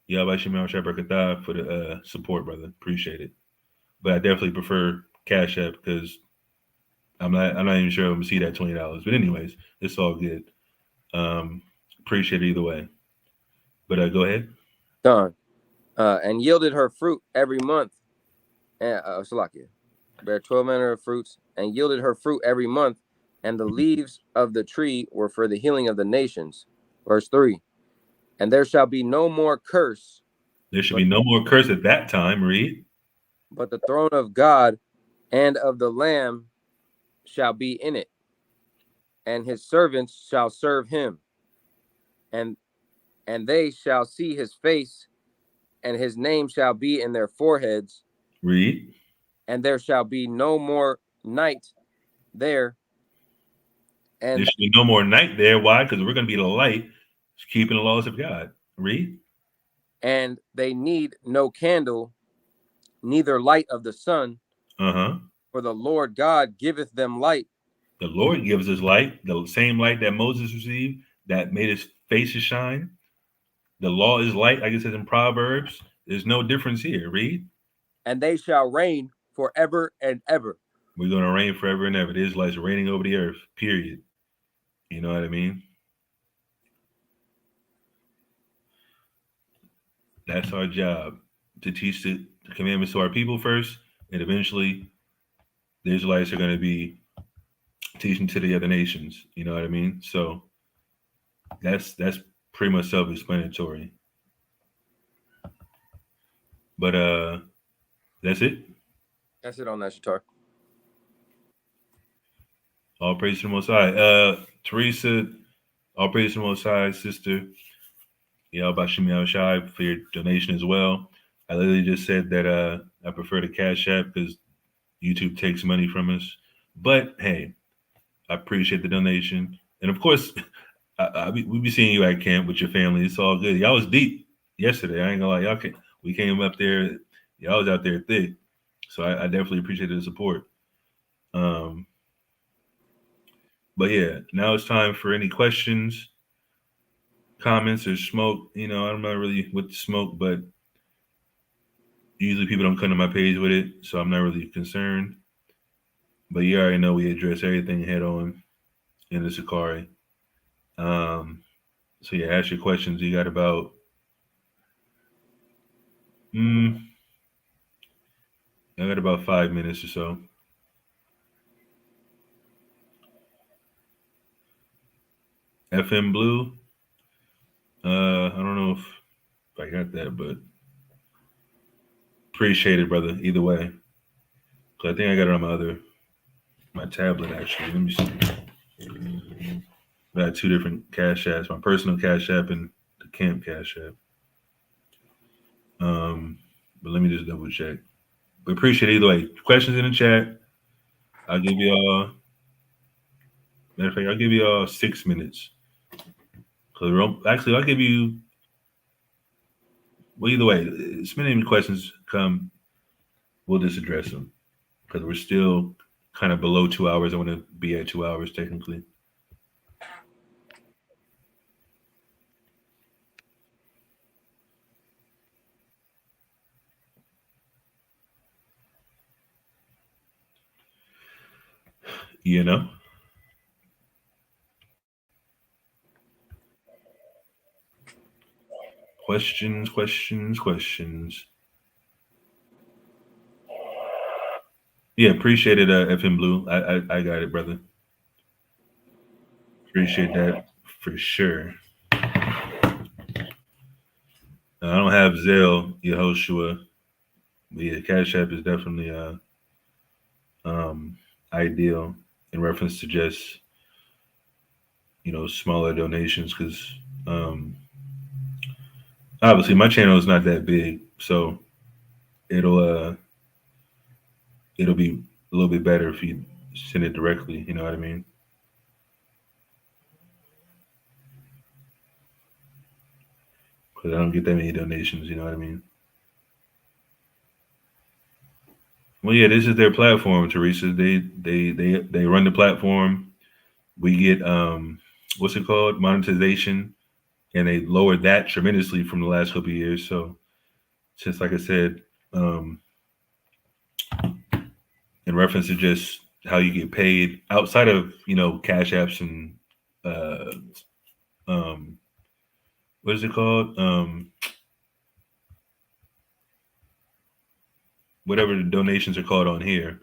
Yahweh Shemel Shabrakatah for the support, brother. Appreciate it. But I definitely prefer Cash App because I'm not even sure I'm gonna see that $20. But anyways, it's all good. Appreciate it either way. But go ahead. Done. And yielded her fruit every month. And Salakia, bare 12 manner of fruits, and yielded her fruit every month, and the leaves of the tree were for the healing of the nations. Verse 3. And there shall be no more curse. There should be no more curse at that time, read. But the throne of God and of the Lamb shall be in it, and his servants shall serve him, and they shall see his face, and his name shall be in their foreheads. Read. And there shall be no more night there. And there should be no more night there. Why? Because we're going to be the light, keeping the laws of God. Read. And they need no candle, neither light of the sun. For the Lord God giveth them light. The Lord gives us light, the same light that Moses received, that made his face to shine. The law is light, like it says in Proverbs. There's no difference here. Read. And they shall reign forever and ever. We're going to reign forever and ever. The Israelites are reigning over the earth, period. You know what I mean? That's our job, to teach the commandments to our people first, and eventually the Israelites are going to be teaching to the other nations. You know what I mean? So that's pretty much self-explanatory. But that's it. That's it on that, Shatar. All praise to the Most High. Teresa, all praise to the Most High, sister. Bashim Shai for your donation as well. I literally just said that I prefer the Cash App because YouTube takes money from us. But hey, I appreciate the donation. And of course, we be seeing you at camp with your family. It's all good. Y'all was deep yesterday. I ain't gonna lie. We came up there. Y'all was out there thick. So I definitely appreciate the support. But yeah, now it's time for any questions. comments or smoke. You know, I'm not really with the smoke, but usually people don't come to my page with it, so I'm not really concerned. But you already know we address everything head on in the SICARII. So yeah, ask your questions. You got about I got about 5 minutes or so. FM Blue. I don't know if I got that, but appreciate it, brother. Either way, 'cause I think I got it on my tablet actually. Let me see. I got two different cash apps: my personal cash app and the camp cash app. But let me just double check. But appreciate it either way. Questions in the chat. I'll give you matter of fact, I'll give you 6 minutes. Actually, I'll give you. Well, either way, as many questions come, we'll just address them because we're still kind of below 2 hours. I want to be at 2 hours technically. You know? Questions. Yeah, appreciate it, FM Blue. I got it, brother. Appreciate that for sure. I don't have Zeal, Yehoshua, but yeah, Cash App is definitely um, ideal in reference to just smaller donations because obviously my channel is not that big, so it'll uh it'll be a little bit better if you send it directly. You know what I mean? Because I don't get that many donations. You know what I mean? Well, yeah, this is their platform, Teresa. They run the platform. We get what's it called, monetization, and they lowered that tremendously from the last couple of years. So, since like I said, in reference to just how you get paid outside of cash apps and uh, um, what is it called? Whatever the donations are called on here,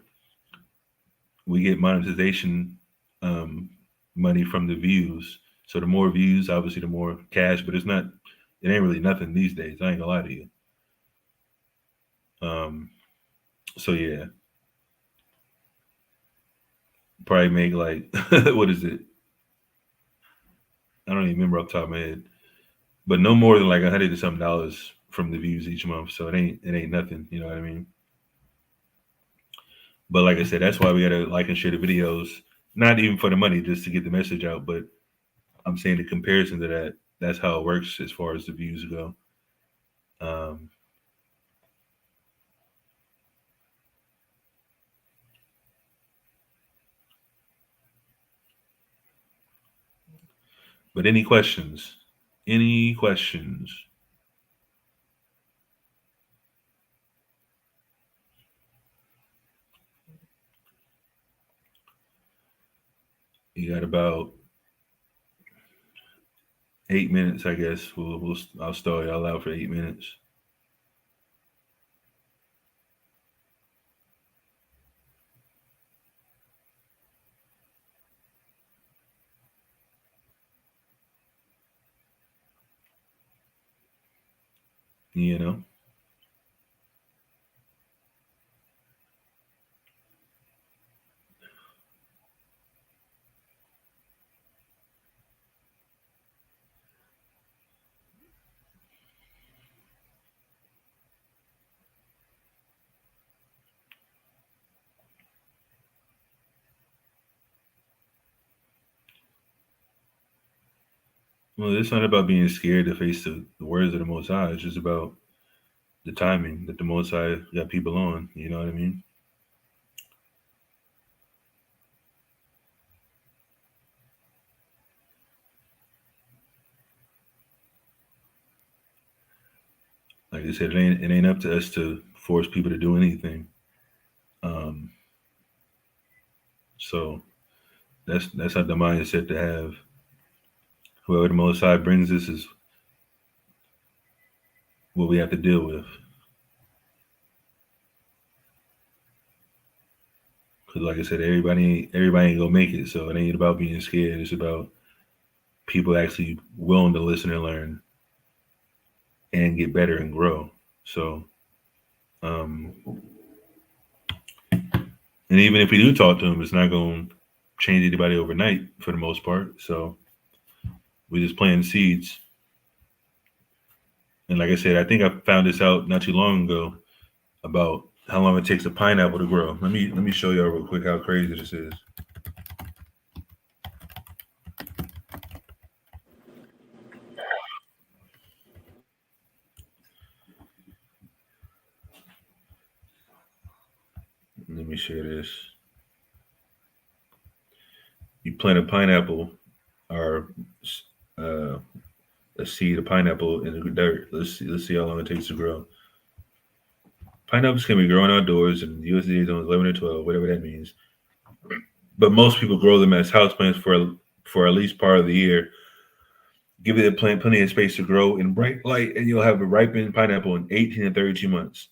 we get monetization um, money from the views. So the more views, obviously, the more cash. But it ain't really nothing these days. I ain't gonna lie to you. Um, so yeah, probably make like what is it? I don't even remember off the top of my head, but no more than like $100 and something dollars from the views each month. So it ain't nothing. You know what I mean? But like I said, that's why we gotta like and share the videos. Not even for the money, just to get the message out. But I'm saying in comparison to that, that's how it works as far as the views go. Um, but any questions? Any questions? You got about 8 minutes, I guess. I'll stall y'all out for 8 minutes. You know. Well, it's not about being scared to face the words of the Most High. It's just about the timing that the Most High got people on. You know what I mean? like I said, it ain't up to us to force people to do anything. So that's not the mindset to have. Whoever the Most High brings us is what we have to deal with. Because, like I said, everybody ain't gonna make it. So it ain't about being scared. It's about people actually willing to listen and learn and get better and grow. So, and even if we do talk to them, it's not going to change anybody overnight for the most part. So we just plant seeds. And like I said, I think I found this out not too long ago about how long it takes a pineapple to grow. Let me show y'all real quick how crazy this is. Let me share this. You plant a pineapple or a seed of pineapple in the dirt. Let's see how long it takes to grow. Pineapples can be grown outdoors, and USDA zones 11 or 12, whatever that means. But most people grow them as houseplants for at least part of the year. Give the plant plenty of space to grow in bright light, and you'll have a ripened pineapple in 18 to 32 months.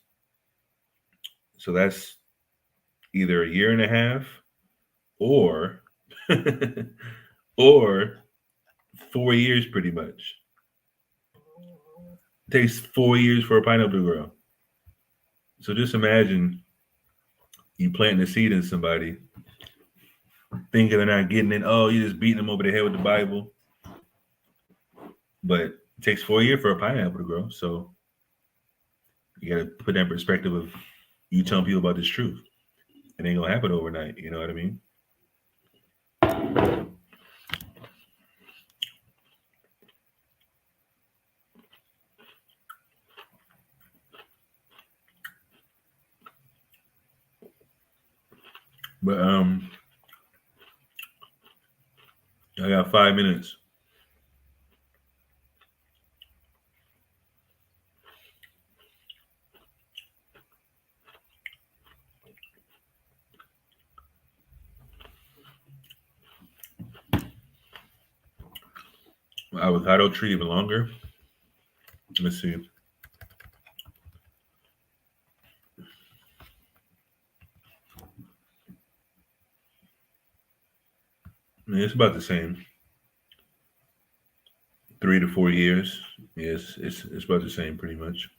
So that's either a year and a half or or 4 years pretty much. It takes 4 years for a pineapple to grow. So just imagine you planting a seed in somebody, thinking they're not getting it. Oh, you're just beating them over the head with the Bible. But it takes 4 years for a pineapple to grow. So you got to put that in perspective of you telling people about this truth. It ain't going to happen overnight. You know what I mean? But I got 5 minutes. Avocado tree even longer. Let's see. It's about the same. 3 to 4 years. Yes, it's about the same pretty much.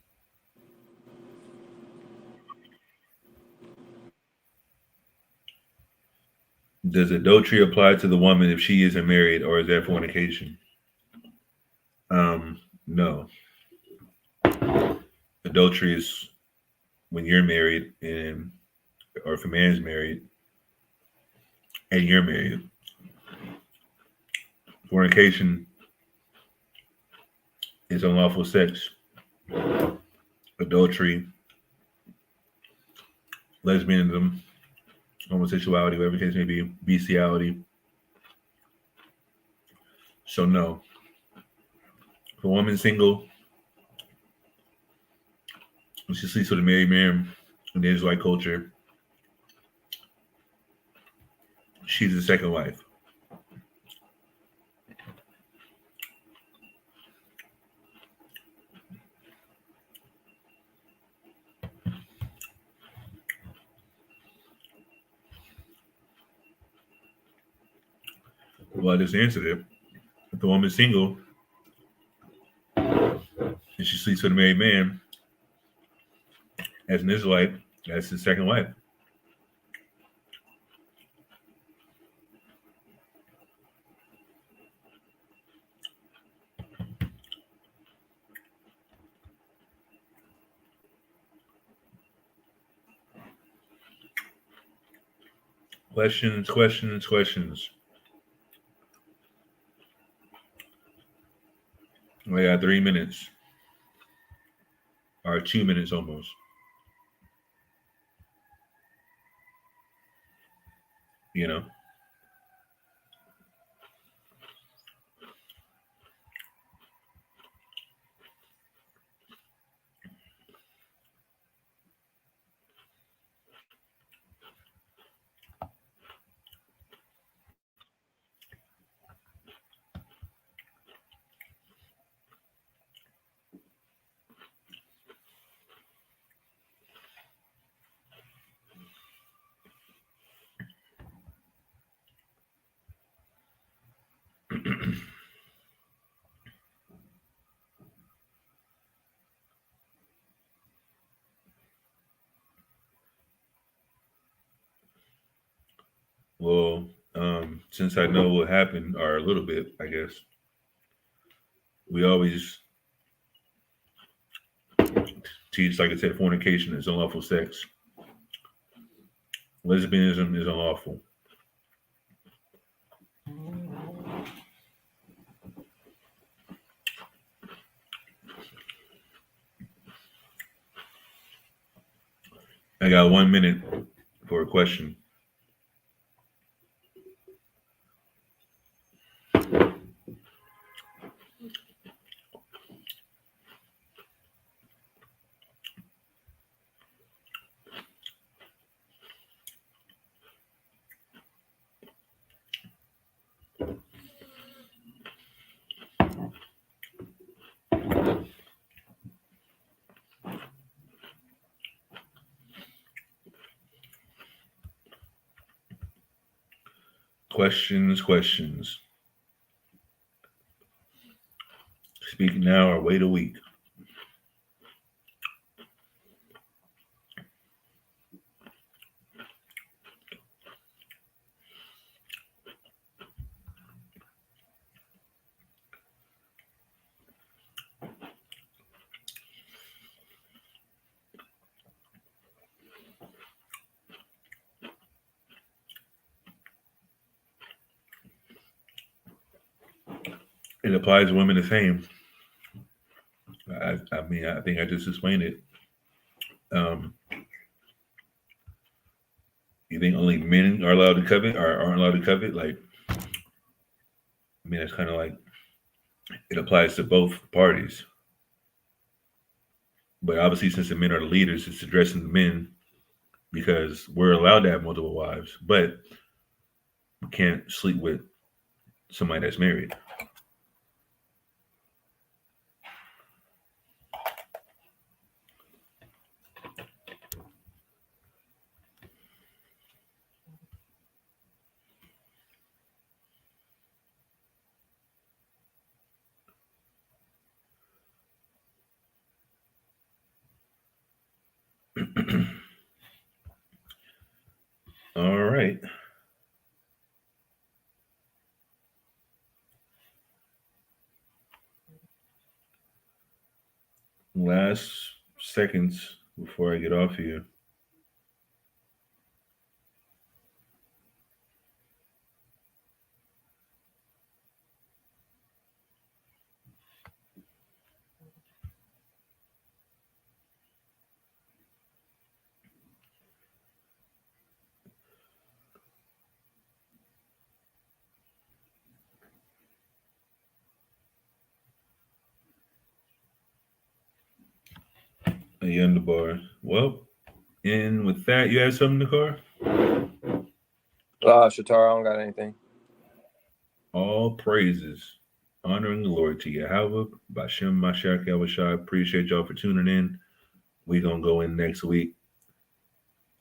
Does adultery apply to the woman if she isn't married, or is that fornication? No. Adultery is when you're married, and or if a man's married and you're married. Fornication is unlawful sex, adultery, lesbianism, homosexuality, whatever the case may be, bestiality. So no. If a woman's single, when she sleeps with a married man in the Israelite culture, she's the second wife. Well, I just answered it. If the woman's single and she sleeps with a married man, as an Israelite, that's his second wife. Questions. We got 3 minutes. Or 2 minutes almost. You know. Well, since I know what happened, or a little bit, I guess, we always teach, like I said, fornication is unlawful sex. Lesbianism is unlawful. I got 1 minute for a question. Questions. Speak now or wait a week. It applies to women the same. I mean, I think I just explained it. You think only men are allowed to covet or aren't allowed to covet? Like, I mean, it's kind of like it applies to both parties. But obviously, since the men are the leaders, it's addressing the men because we're allowed to have multiple wives, but we can't sleep with somebody that's married. All right. Last seconds before I get off here. You on the bar. Well, and with that, you have something, Nicole? Shatar, I don't got anything. All praises, honor, and glory to Yahweh, Bashem Mashiach Yahushua. Appreciate y'all for tuning in. We're going to go in next week.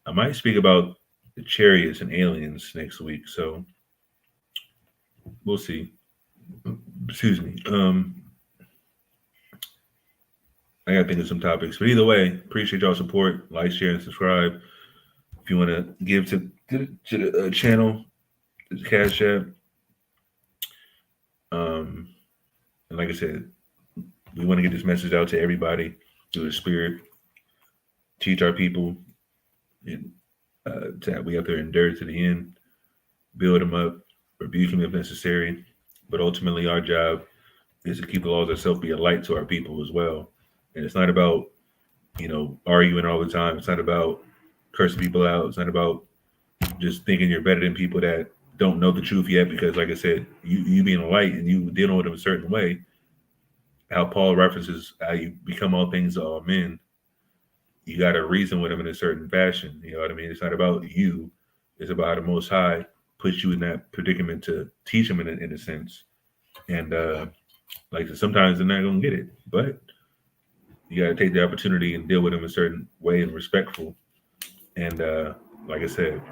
I might speak about the chariots and aliens next week, so we'll see. Excuse me. I got to think of some topics. But either way, appreciate y'all support. Like, share, and subscribe. If you want to give to the channel, the Cash App. And like I said, we want to get this message out to everybody through the Spirit. Teach our people and that we have to endure to the end, build them up, rebuke them if necessary. But ultimately, our job is to keep the laws of self, be a light to our people as well. And it's not about, arguing all the time. It's not about cursing people out. It's not about just thinking you're better than people that don't know the truth yet. Because, like I said, you being a light and you dealing with them a certain way, how Paul references how you become all things to all men, you got to reason with them in a certain fashion. You know what I mean? It's not about you. It's about how the Most High puts you in that predicament to teach them in a sense. And like sometimes they're not going to get it, but you got to take the opportunity and deal with them a certain way and respectful. And like I said,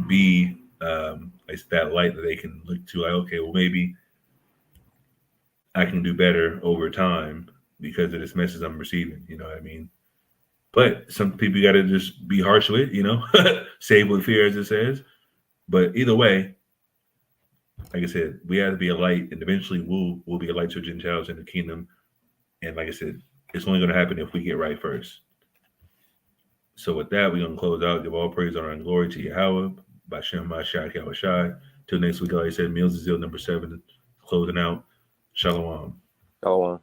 be it's that light that they can look to. Like, okay, well, maybe I can do better over time because of this message I'm receiving. You know what I mean? But some people you got to just be harsh with, you know, save with fear, as it says. But either way, like I said, we have to be a light, and eventually we'll be a light to Gentiles in the kingdom. And like I said, it's only going to happen if we get right first. So with that, we're going to close out. Give all praise, honor, and glory to Yahweh, Bashem, Mashiach, Yahushai. Till next week, like I said, Meals of Zeal number 7, closing out. Shalom. Shalom.